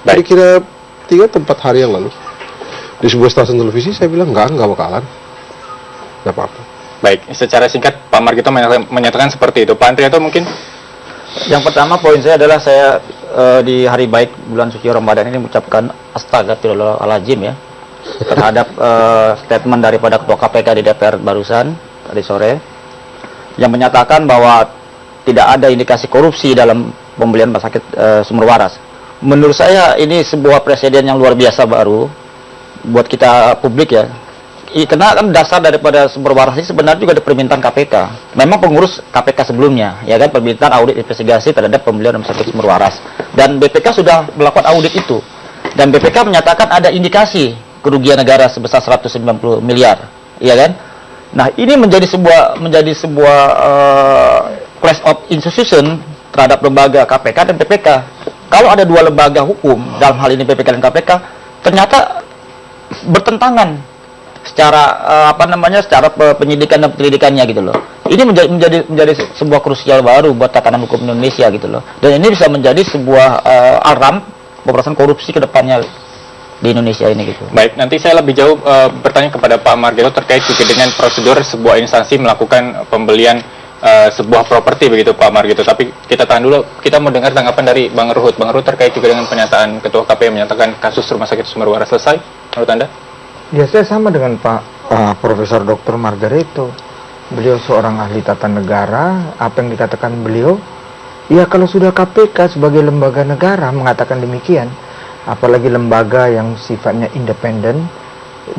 Kira-kira 3-4 hari yang lalu di sebuah stasiun televisi saya bilang enggak bakalan, enggak apa-apa.
Baik, secara singkat Pak Margarito menyatakan seperti itu. Pak Andrianto mungkin?
Yang pertama poin saya adalah saya di hari baik bulan suci Ramadan ini mengucapkan astagfirullahaladzim ya terhadap statement daripada Ketua KPK di DPR barusan tadi sore yang menyatakan bahwa tidak ada indikasi korupsi dalam pembelian Rumah Sakit Sumber Waras. Menurut saya ini sebuah presiden yang luar biasa baru buat kita publik ya. Karena kan dasar daripada Sumber Waras ini sebenarnya juga ada permintaan KPK. Memang pengurus KPK sebelumnya, ya kan, permintaan audit investigasi terhadap pembelian Rumah Sakit Sumber Waras. Dan BPK sudah melakukan audit itu. Dan BPK menyatakan ada indikasi kerugian negara sebesar 190 miliar, ya kan? Nah, ini menjadi sebuah clash of institution terhadap lembaga KPK dan BPK. Kalau ada dua lembaga hukum, dalam hal ini BPK dan KPK, ternyata bertentangan secara secara penyidikan dan penyelidikannya gitu loh. Ini menjadi sebuah krusial baru buat tatanan hukum Indonesia gitu loh. Dan ini bisa menjadi sebuah alarm pemberantasan korupsi ke depannya di Indonesia ini gitu.
Baik, nanti saya lebih jauh bertanya kepada Pak Margarito terkait juga dengan prosedur sebuah instansi melakukan pembelian sebuah properti begitu Pak Margarito. Tapi kita tahan dulu, kita mau dengar tanggapan dari Bang Ruhut. Bang Ruhut terkait juga dengan pernyataan Ketua KPK yang menyatakan kasus Rumah Sakit Sumber Waras selesai. Menurut Anda?
Ya, saya sama dengan Pak Profesor Dr. Margarito. Beliau seorang ahli tata negara. Apa yang dikatakan beliau, ya kalau sudah KPK sebagai lembaga negara mengatakan demikian, apalagi lembaga yang sifatnya independen,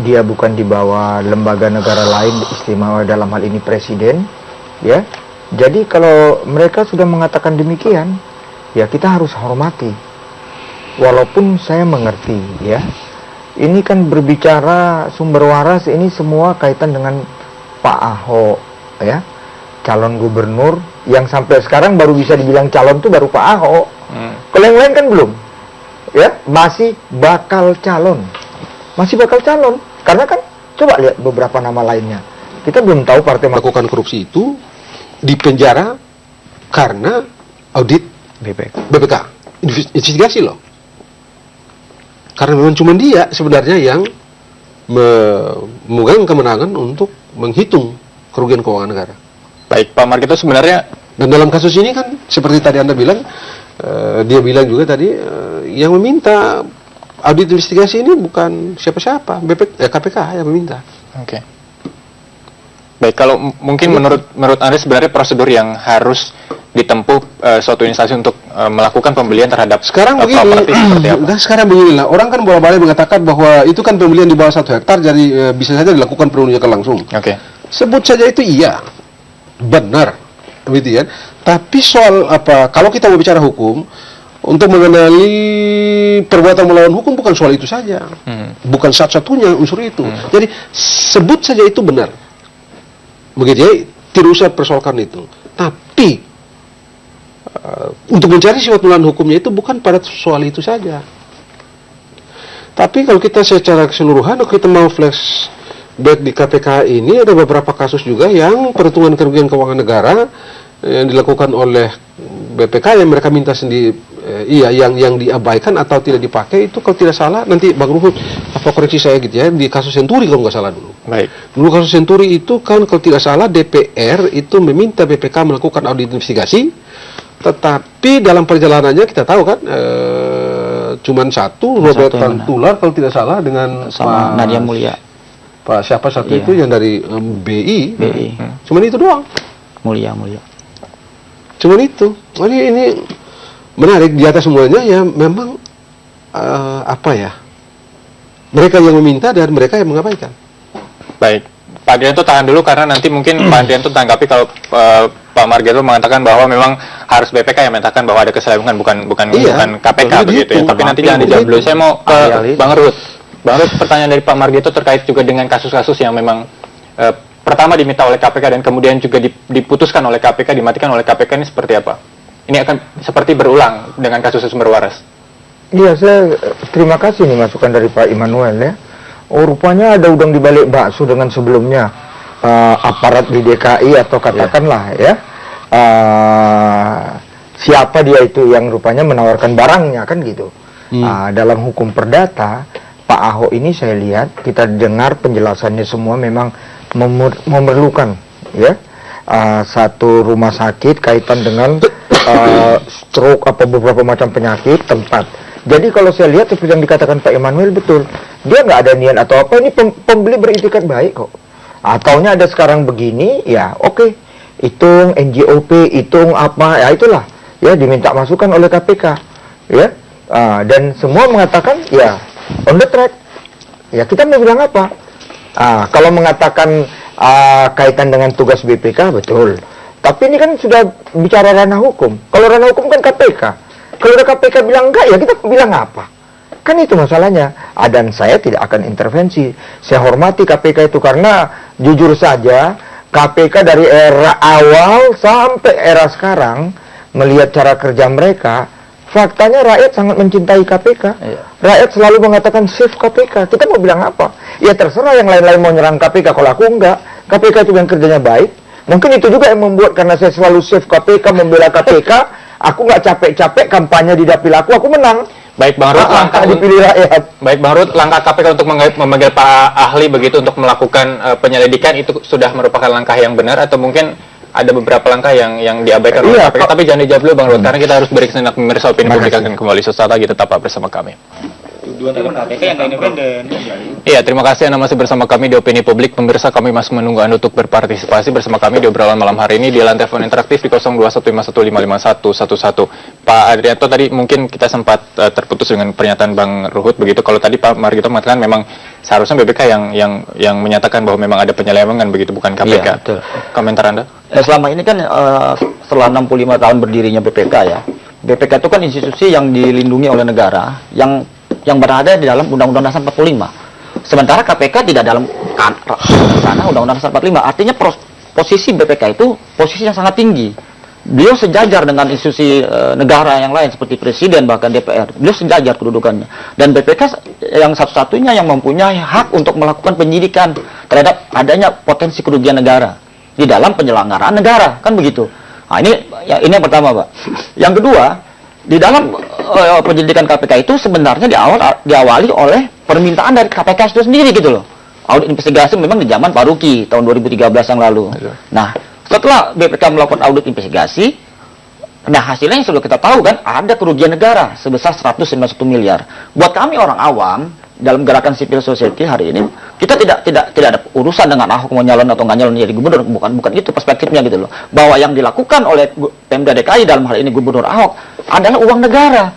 dia bukan di bawah lembaga negara lain istimewa dalam hal ini presiden, ya. Jadi kalau mereka sudah mengatakan demikian, ya kita harus hormati. Walaupun saya mengerti, ya. Ini kan berbicara Sumber Waras ini semua kaitan dengan Pak Ahok, ya. Calon gubernur yang sampai sekarang baru bisa dibilang calon tuh baru Pak Ahok. Kalau yang lain kan belum. Ya, masih bakal calon. Karena kan coba lihat beberapa nama lainnya. Kita belum tahu partai
melakukan korupsi itu di penjara karena audit BPK. Investigasi loh. Karena memang cuma dia sebenarnya yang memegang kemenangan untuk menghitung kerugian keuangan negara.
Baik, Pak Margarito sebenarnya.
Dan dalam kasus ini kan seperti tadi Anda bilang, dia bilang juga tadi yang meminta audit investigasi ini bukan siapa-siapa, KPK yang meminta.
Oke. Baik, kalau mungkin menurut Anda sebenarnya prosedur yang harus ditempuh suatu instansi untuk melakukan pembelian terhadap
sekarang beginilah, orang kan bolak-balik mengatakan bahwa itu kan pembelian di bawah 1 hektar, jadi bisa saja dilakukan penunjukan langsung.
Oke.
Sebut saja itu iya, benar, begitu ya. Tapi soal kalau kita mau bicara hukum, untuk mengenali perbuatan melawan hukum bukan soal itu saja, bukan satu-satunya unsur itu. Jadi sebut saja itu benar, begitu ya, tidak usah persoalkan itu. Tapi untuk mencari sifat melawan hukumnya itu bukan pada soal itu saja. Tapi kalau kita secara keseluruhan, kalau kita mau flashback di KPK ini, ada beberapa kasus juga yang perhitungan kerugian keuangan negara yang dilakukan oleh BPK yang mereka minta sendiri Iya, yang diabaikan atau tidak dipakai itu kalau tidak salah nanti Bang Ruhut apa koreksi saya gitu ya, di kasus Senturi kalau nggak salah dulu.
Baik.
Dulu kasus Senturi itu kan kalau tidak salah DPR itu meminta BPK melakukan audit investigasi, tetapi dalam perjalanannya kita tahu kan cuman satu Robert Tantular kalau tidak salah dengan
sama Nadia Mulia.
Pak siapa satu itu yang dari BI. Cuman itu doang.
Mulia.
Cuman itu. Ini menarik di atas semuanya ya memang mereka yang meminta dan mereka yang mengabaikan.
Baik, Pak Adrianto tahan dulu karena nanti mungkin Pak Adrianto tanggapi kalau Pak Margarito mengatakan bahwa memang harus BPK yang menyatakan bahwa ada keselewengkan bukan KPK begitu ya. Tapi nanti jangan dijawab dulu. Saya mau ke Bang Ruhut. Bang Ruhut, pertanyaan dari Pak Margarito terkait juga dengan kasus-kasus yang memang pertama diminta oleh KPK dan kemudian juga diputuskan oleh KPK, dimatikan oleh KPK, ini seperti apa? Ini akan seperti berulang dengan kasus sumber waras.
Iya, saya terima kasih nih masukan dari Pak Immanuel ya. Oh, rupanya ada udang di balik bakso dengan sebelumnya aparat di DKI atau katakanlah siapa dia itu yang rupanya menawarkan barangnya kan gitu. Dalam hukum perdata Pak Ahok ini saya lihat kita dengar penjelasannya semua memang memerlukan ya satu rumah sakit kaitan dengan stroke apa beberapa macam penyakit tempat. Jadi kalau saya lihat seperti yang dikatakan Pak Immanuel betul, dia nggak ada niat atau apa, ini pembeli beritikat baik kok. Ataunya ada sekarang begini, ya oke, hitung NJOP, hitung apa, ya itulah, ya diminta masukan oleh KPK, ya, dan semua mengatakan ya on the track, ya kita mau bilang apa? Kalau mengatakan kaitan dengan tugas BPK betul. Tapi ini kan sudah bicara ranah hukum. Kalau ranah hukum kan KPK. Kalau udah KPK bilang enggak, ya kita bilang apa? Kan itu masalahnya. Dan saya tidak akan intervensi. Saya hormati KPK itu karena jujur saja KPK dari era awal sampai era sekarang melihat cara kerja mereka, faktanya rakyat sangat mencintai KPK. Rakyat selalu mengatakan save KPK. Kita mau bilang apa? Ya terserah yang lain-lain mau nyerang KPK. Kalau aku enggak, KPK itu yang kerjanya baik. Mungkin itu juga yang membuat karena saya selalu save KPK, membela KPK, aku nggak capek-capek kampanye di dapil aku menang.
Baik Bang Ruhut, langkah
dipilih rakyat.
Baik Bang Ruhut, langkah KPK untuk memanggil Pak ahli begitu untuk melakukan penyelidikan itu sudah merupakan langkah yang benar atau mungkin ada beberapa langkah yang diabaikan oleh KPK? Tapi jangan dijawab dulu Bang Ruhut karena kita harus beri kesenangan pemirsa opini publik akan kembali sesaat lagi, tetap bersama kami.
KPK yang independen.
Iya, terima kasih Anda masih bersama kami di Opini Publik. Pemirsa, kami masih menunggu Anda untuk berpartisipasi bersama kami di obrolan malam hari ini di line telepon interaktif di 0215155511. Pak Adrianto, tadi mungkin kita sempat terputus dengan pernyataan Bang Ruhut begitu. Kalau tadi Pak Margarito mengatakan memang seharusnya BPK yang menyatakan bahwa memang ada penyelewengan begitu, bukan KPK.
Iya, betul.
Komentar Anda?
Selama ini kan setelah 65 tahun berdirinya BPK ya, BPK itu kan institusi yang dilindungi oleh negara yang berada di dalam Undang-Undang Dasar 45. Sementara KPK tidak dalam sana Undang-Undang Dasar 45. Artinya posisi BPK itu posisi yang sangat tinggi. Beliau sejajar dengan institusi negara yang lain seperti presiden bahkan DPR. Beliau sejajar kedudukannya. Dan BPK yang satu-satunya yang mempunyai hak untuk melakukan penyidikan terhadap adanya potensi kerugian negara di dalam penyelenggaraan negara, kan begitu. Nah, ini yang pertama, Pak. Yang kedua, di dalam penyelidikan KPK itu sebenarnya diawali oleh permintaan dari KPK itu sendiri gitu loh. Audit investigasi memang di zaman Pak Ruki tahun 2013 yang lalu. Nah, setelah BPK melakukan audit investigasi, nah hasilnya yang sudah kita tahu kan ada kerugian negara sebesar 191 miliar. Buat kami orang awam dalam gerakan civil society hari ini, kita tidak ada urusan dengan Ahok mau nyalon atau nggak nyalon jadi gubernur, bukan itu perspektifnya gitu loh. Bahwa yang dilakukan oleh Pemda DKI dalam hal ini Gubernur Ahok adalah uang negara.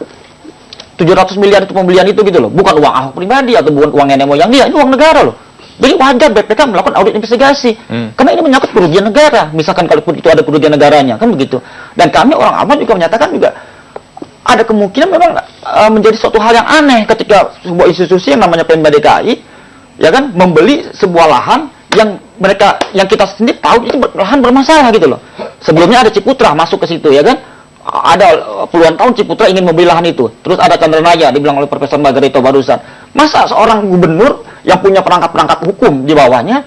700 miliar itu pembelian itu gitu loh, bukan uang Ahok pribadi atau bukan uang nenek moyang dia, ini uang negara loh. Jadi wajar BPK melakukan audit investigasi, karena ini menyangkut kerugian negara. Misalkan kalau itu ada kerugian negaranya, kan begitu. Dan kami orang awam juga menyatakan juga ada kemungkinan memang menjadi suatu hal yang aneh ketika sebuah institusi yang namanya Pemda DKI, ya kan, membeli sebuah lahan yang kita sendiri tahu itu lahan bermasalah gitu loh. Sebelumnya ada Ciputra masuk ke situ, ya kan. Ada puluhan tahun Ciputra ingin membeli lahan itu. Terus ada Chandranaya, dibilang oleh Profesor Margarito barusan. Masa seorang gubernur yang punya perangkat-perangkat hukum di bawahnya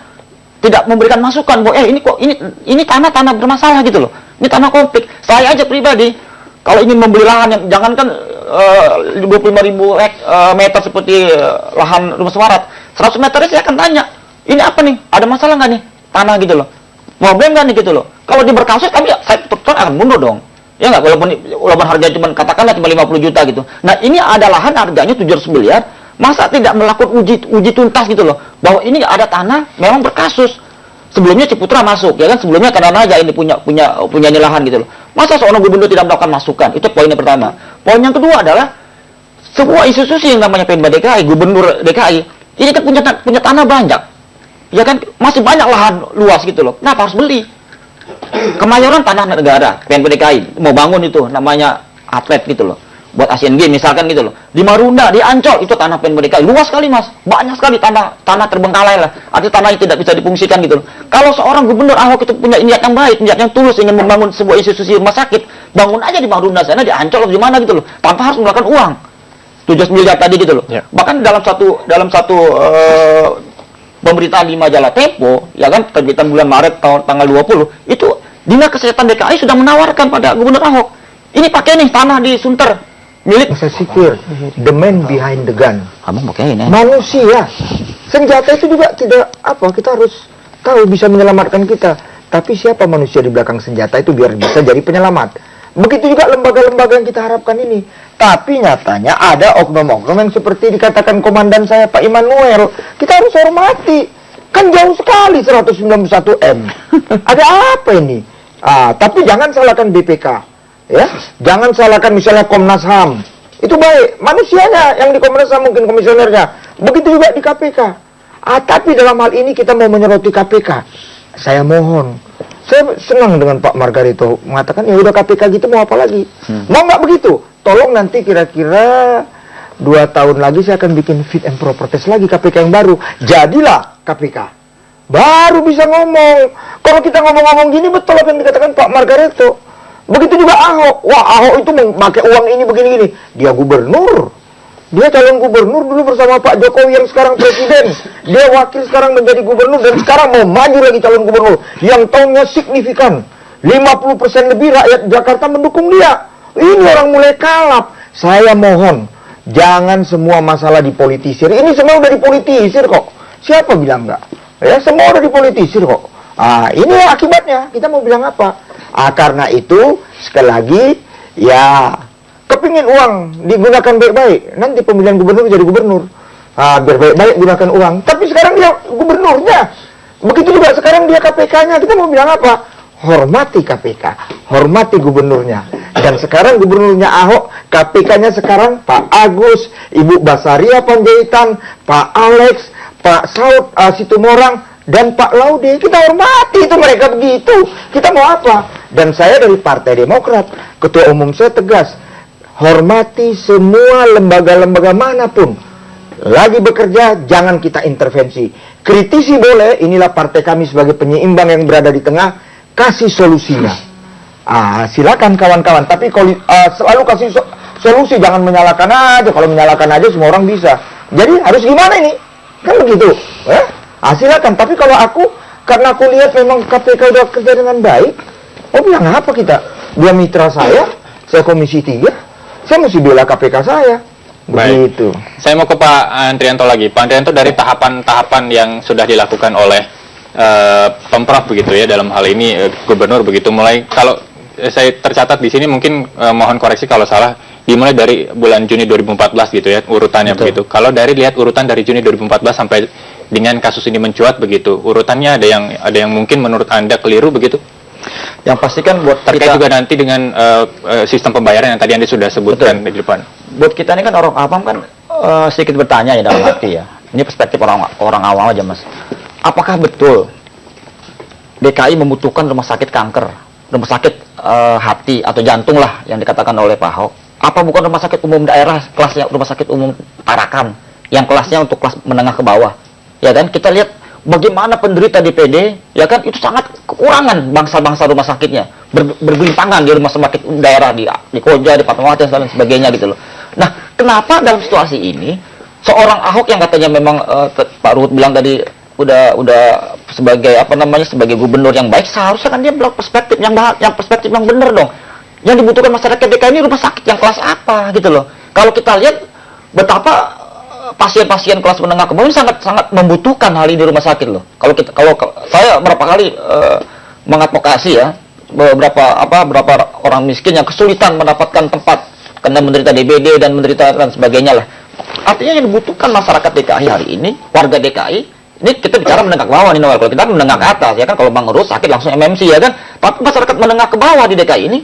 tidak memberikan masukan bahwa ini tanah bermasalah gitu loh. Ini tanah konflik. Saya aja pribadi Kalau ingin membeli lahan yang jangankan 25.000 meter seperti lahan Rumah Semarat, 100 meter saya akan tanya, ini apa nih? Ada masalah nggak nih tanah gitu loh? Problem nggak nih gitu loh? Kalau dia berkasus, saya tetap akan mundur dong. Ya nggak, walaupun harganya cuma katakanlah cuma 50 juta gitu. Nah ini ada lahan harganya 700 miliar, masa tidak melakukan uji tuntas gitu loh, bahwa ini ada tanah memang berkasus. Sebelumnya Ciputra masuk, ya kan, sebelumnya Kadanaja ini punya lahan gitu loh. Masa seorang gubernur tidak melakukan masukan? Itu poinnya pertama. Poin yang kedua adalah sebuah institusi yang namanya Pemda DKI, Gubernur DKI, ini kan punya tanah banyak, ya kan, masih banyak lahan luas gitu loh. Kenapa harus beli? Kemayoran tanah negara, Pemda DKI mau bangun itu namanya atlet gitu loh, buat Asian Games misalkan gitu loh. Di Marunda, di Ancol itu tanah Pemda DKI, luas sekali mas, banyak sekali tanah terbengkalai lah, artinya tanah yang tidak bisa difungsikan gitu loh. Kalau seorang gubernur Ahok itu punya niat yang baik, niat yang tulus ingin membangun sebuah institusi rumah sakit, bangun aja di Marunda sana, di Ancol atau di mana gitu loh, tanpa harus mengeluarkan uang 7 miliar tadi gitu loh. Ya. Bahkan dalam satu pemberitaan di majalah Tempo, ya kan, terbitan bulan Maret tanggal 20, itu Dinas Kesehatan DKI sudah menawarkan pada Gubernur Ahok, ini pakai nih tanah di Sunter milik.
Saya pikir the man behind the gun,
abang pakai ini
manusia. Senjata itu juga tidak apa, kita harus tahu bisa menyelamatkan kita, tapi siapa manusia di belakang senjata itu biar bisa jadi penyelamat. Begitu juga lembaga-lembaga yang kita harapkan ini. Tapi nyatanya ada oknum-oknum yang seperti dikatakan komandan saya Pak Immanuel, kita harus hormati. Kan jauh sekali 191 M. Ada apa ini? Tapi jangan salahkan BPK, ya. Jangan salahkan misalnya Komnas HAM. Itu baik, manusianya yang di Komnas HAM mungkin komisionernya. Begitu juga di KPK. Tapi dalam hal ini kita mau menyoroti KPK. Saya mohon, saya senang dengan Pak Margarito mengatakan ya udah KPK gitu mau apa lagi? Mau nggak begitu? Tolong nanti kira-kira 2 tahun lagi saya akan bikin fit and proper test lagi KPK yang baru. Jadilah KPK. Baru bisa ngomong. Kalau kita ngomong-ngomong gini betul apa yang dikatakan Pak Margarito. Begitu juga Ahok. Wah, Ahok itu memakai uang ini begini-gini. Dia gubernur. Dia calon gubernur dulu bersama Pak Jokowi yang sekarang presiden. Dia wakil sekarang menjadi gubernur dan sekarang mau maju lagi calon gubernur. Yang tahunnya signifikan. 50% lebih rakyat Jakarta mendukung dia. Ini orang mulai kalap. Saya mohon, jangan semua masalah dipolitisir. Ini semua udah dipolitisir kok. Siapa bilang enggak? Ya, semua udah dipolitisir kok. Ini akibatnya. Kita mau bilang apa? Karena itu, sekali lagi, ya, kepingin uang digunakan baik-baik. Nanti pemilihan gubernur jadi gubernur. Biar baik-baik gunakan uang. Tapi sekarang dia gubernurnya. Begitu juga sekarang dia KPK-nya. Kita mau bilang apa? Hormati KPK. Hormati gubernurnya. Dan sekarang gubernurnya Ahok, KPK-nya sekarang Pak Agus, Ibu Basaria Panjaitan, Pak Alex, Pak Saud Situmorang, dan Pak Laude. Kita hormati itu mereka begitu. Kita mau apa? Dan saya dari Partai Demokrat, Ketua Umum saya tegas, hormati semua lembaga-lembaga manapun. Lagi bekerja, jangan kita intervensi. Kritisi boleh, inilah partai kami sebagai penyeimbang yang berada di tengah, kasih solusinya. Silakan kawan-kawan, tapi selalu kasih solusi, jangan menyalahkan aja. Kalau menyalahkan aja semua orang bisa. Jadi harus gimana ini? Kan begitu. Silakan, tapi kalau karena aku lihat memang KPK udah kerja dengan baik, bilang apa kita? Dia mitra saya Komisi 3, saya mesti bela KPK saya. Begitu.
Baik. Saya mau ke Pak Andrianto lagi. Pak Andrianto, dari tahapan-tahapan yang sudah dilakukan oleh Pemprov begitu ya dalam hal ini gubernur begitu, mulai kalau saya tercatat di sini mungkin mohon koreksi kalau salah, dimulai dari bulan Juni 2014 gitu ya urutannya. Betul. Begitu. Kalau lihat urutan dari Juni 2014 sampai dengan kasus ini mencuat begitu, urutannya ada yang mungkin menurut Anda keliru begitu?
Yang pastikan buat
terkait
kita
juga nanti dengan sistem pembayaran yang tadi Anda sudah sebutkan. Betul. Di depan. Buat
kita ini kan orang awam kan sedikit bertanya ya dalam arti ya. Ini perspektif orang awam aja mas. Apakah betul DKI membutuhkan rumah sakit kanker, rumah sakit hati atau jantung lah yang dikatakan oleh Pak Ahok? Apa bukan rumah sakit umum daerah kelasnya rumah sakit umum Tarakan yang kelasnya untuk kelas menengah ke bawah? Ya kan, kita lihat bagaimana penderita DPD, ya kan, itu sangat kekurangan bangsa-bangsa rumah sakitnya, bergelimpangan di rumah sakit daerah di Koja, di Fatmawati dan sebagainya gitu loh. Nah, kenapa dalam situasi ini seorang Ahok yang katanya memang Pak Ruhut bilang tadi udah sebagai sebagai gubernur yang baik, seharusnya kan dia perspektif yang benar dong. Yang dibutuhkan masyarakat DKI ini rumah sakit yang kelas apa gitu loh. Kalau kita lihat betapa pasien-pasien kelas menengah ke bawah ini sangat membutuhkan hal ini di rumah sakit loh. Kalau saya berapa kali mengadvokasi ya beberapa orang miskin yang kesulitan mendapatkan tempat karena menderita DBD dan menderita dan sebagainya lah. Artinya yang dibutuhkan masyarakat DKI hari ini, warga DKI, ini kita bicara menengah ke bawah nih, Noel. Kalau kita menengah ke atas ya kan, kalau Bang Urus sakit langsung MMC ya kan. Tapi masyarakat menengah ke bawah di DKI ini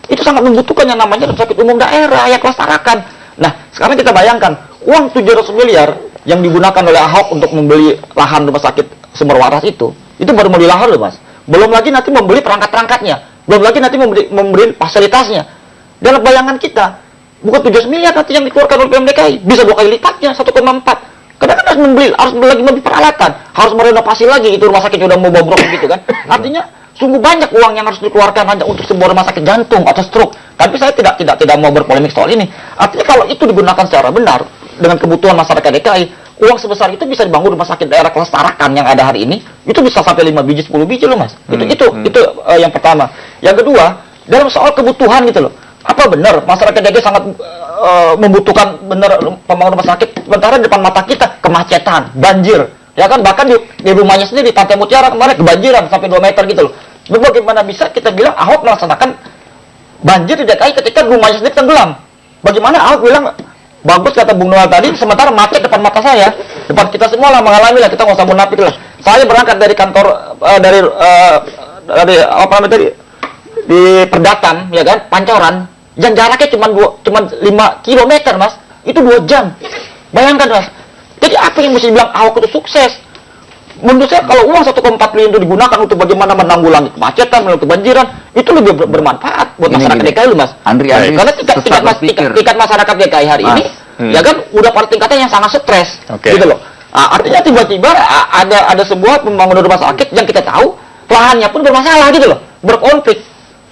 itu sangat membutuhkan yang namanya rumah sakit umum daerah yang kelas tarakan. Nah, sekarang kita bayangkan uang 700 miliar yang digunakan oleh Ahok untuk membeli lahan rumah sakit Sumber Waras itu baru membeli lahan loh, Mas. Belum lagi nanti membeli perangkat-perangkatnya, belum lagi nanti membeli fasilitasnya. Dalam bayangan kita, bukan 700 miliar nanti yang dikeluarkan oleh PMDKI, bisa 2 kali lipatnya, 1,4. Karena kan harus membeli peralatan, harus merenovasi lagi itu rumah sakit yang udah mau bobrok gitu kan. Artinya sungguh banyak uang yang harus dikeluarkan hanya untuk sebuah rumah sakit jantung atau stroke. Tapi saya tidak mau berpolemik soal ini. Artinya kalau itu digunakan secara benar dengan kebutuhan masyarakat DKI, uang sebesar itu bisa dibangun rumah sakit daerah kelas tarakan yang ada hari ini, itu bisa sampai 5 biji, 10 biji loh, Mas. Itu yang pertama. Yang kedua, dalam soal kebutuhan gitu loh. Apa benar masyarakat DKI sangat membutuhkan benar pembangunan rumah sakit, sementara di depan mata kita kemacetan, banjir, ya kan, bahkan di rumahnya sendiri di Pantai Mutiara kemarin kebanjiran sampai 2 meter gitu loh. Bagaimana bisa kita bilang Ahok melaksanakan banjir di DKI ketika rumahnya sendiri tenggelam? Bagaimana Ahok bilang bagus kata Bung Noel tadi, sementara macet depan mata saya, depan kita semua lah mengalami lah, kita nggak usah munafik lah. Saya berangkat dari kantor dari apa namanya tadi di Perdatan, ya kan, Pancoran, yang jaraknya cuma 5 km, Mas. Itu 2 jam. Bayangkan, Mas. Jadi apa yang mesti bilang Ahok itu sukses? Menurut saya kalau uang 1,4 triliun itu digunakan untuk bagaimana menanggulangi kemacetan, menanggulangi kebanjiran, itu lebih bermanfaat buat masyarakat DKI loh, Mas. Karena tingkat masyarakat DKI hari ini, ya kan, udah pada tingkatnya yang sangat stres, gitu loh. Artinya tiba-tiba ada sebuah pembangunan rumah sakit yang kita tahu lahannya pun bermasalah gitu loh, berkonflik.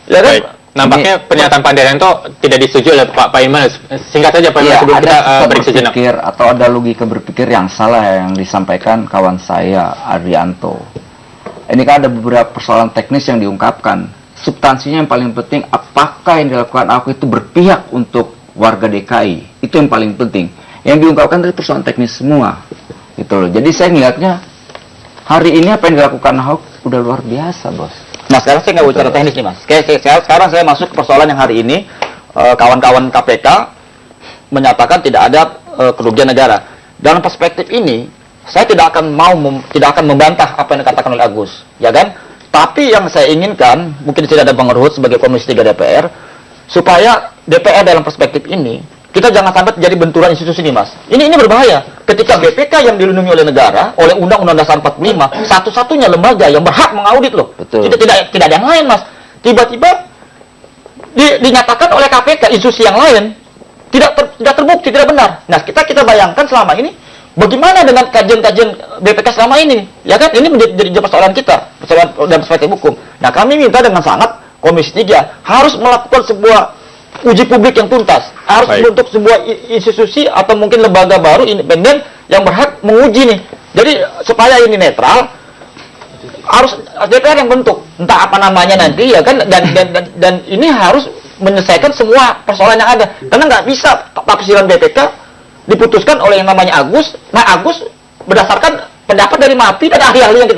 Ya kan?
Baik. Nampaknya pernyataan Pak Daryanto tidak disetujui oleh Pak Iman. Singkat saja Pak Iman sebelum kita break sejenak.
Atau ada logika berpikir yang salah yang disampaikan kawan saya Arianto. Ini kan ada beberapa persoalan teknis yang diungkapkan. Substansinya yang paling penting, apakah yang dilakukan Ahok itu berpihak untuk warga DKI? Itu yang paling penting. Yang diungkapkan dari persoalan teknis semua. Gitu loh. Jadi saya ngelihatnya hari ini apa yang dilakukan Ahok udah luar biasa, Bos.
Nah, sekarang saya nggak bicara teknis nih, Mas. Sekarang saya masuk ke persoalan yang hari ini kawan-kawan KPK menyatakan tidak ada kerugian negara. Dalam perspektif ini, saya tidak akan membantah apa yang dikatakan oleh Agus, ya kan? Tapi yang saya inginkan, mungkin tidak ada Bang Ruhut sebagai Komisi 3 DPR, supaya DPR dalam perspektif ini kita jangan sampai terjadi benturan institusi ini, Mas. Ini berbahaya. Ketika BPK yang dilindungi oleh negara, oleh Undang-Undang Dasar 45, satu-satunya lembaga yang berhak mengaudit loh.
Betul.
Tidak ada yang lain, Mas. Tiba-tiba dinyatakan oleh KPK institusi yang lain tidak terbukti, tidak benar. Nah, kita bayangkan selama ini bagaimana dengan kajian-kajian BPK selama ini? Ya kan, ini menjadi persoalan kita, persoalan dalam perspektif hukum. Nah, kami minta dengan sangat Komisi 3 harus melakukan sebuah uji publik yang tuntas, harus membentuk sebuah institusi atau mungkin lembaga baru independen yang berhak menguji nih. Jadi supaya ini netral, harus DPR yang bentuk, entah apa namanya nanti ya kan, dan ini harus menyelesaikan semua persoalan yang ada. Karena nggak bisa tafsiran BPK diputuskan oleh yang namanya Agus. Nah, Agus berdasarkan pendapat dari MAPI dan ahli-ahli yang kita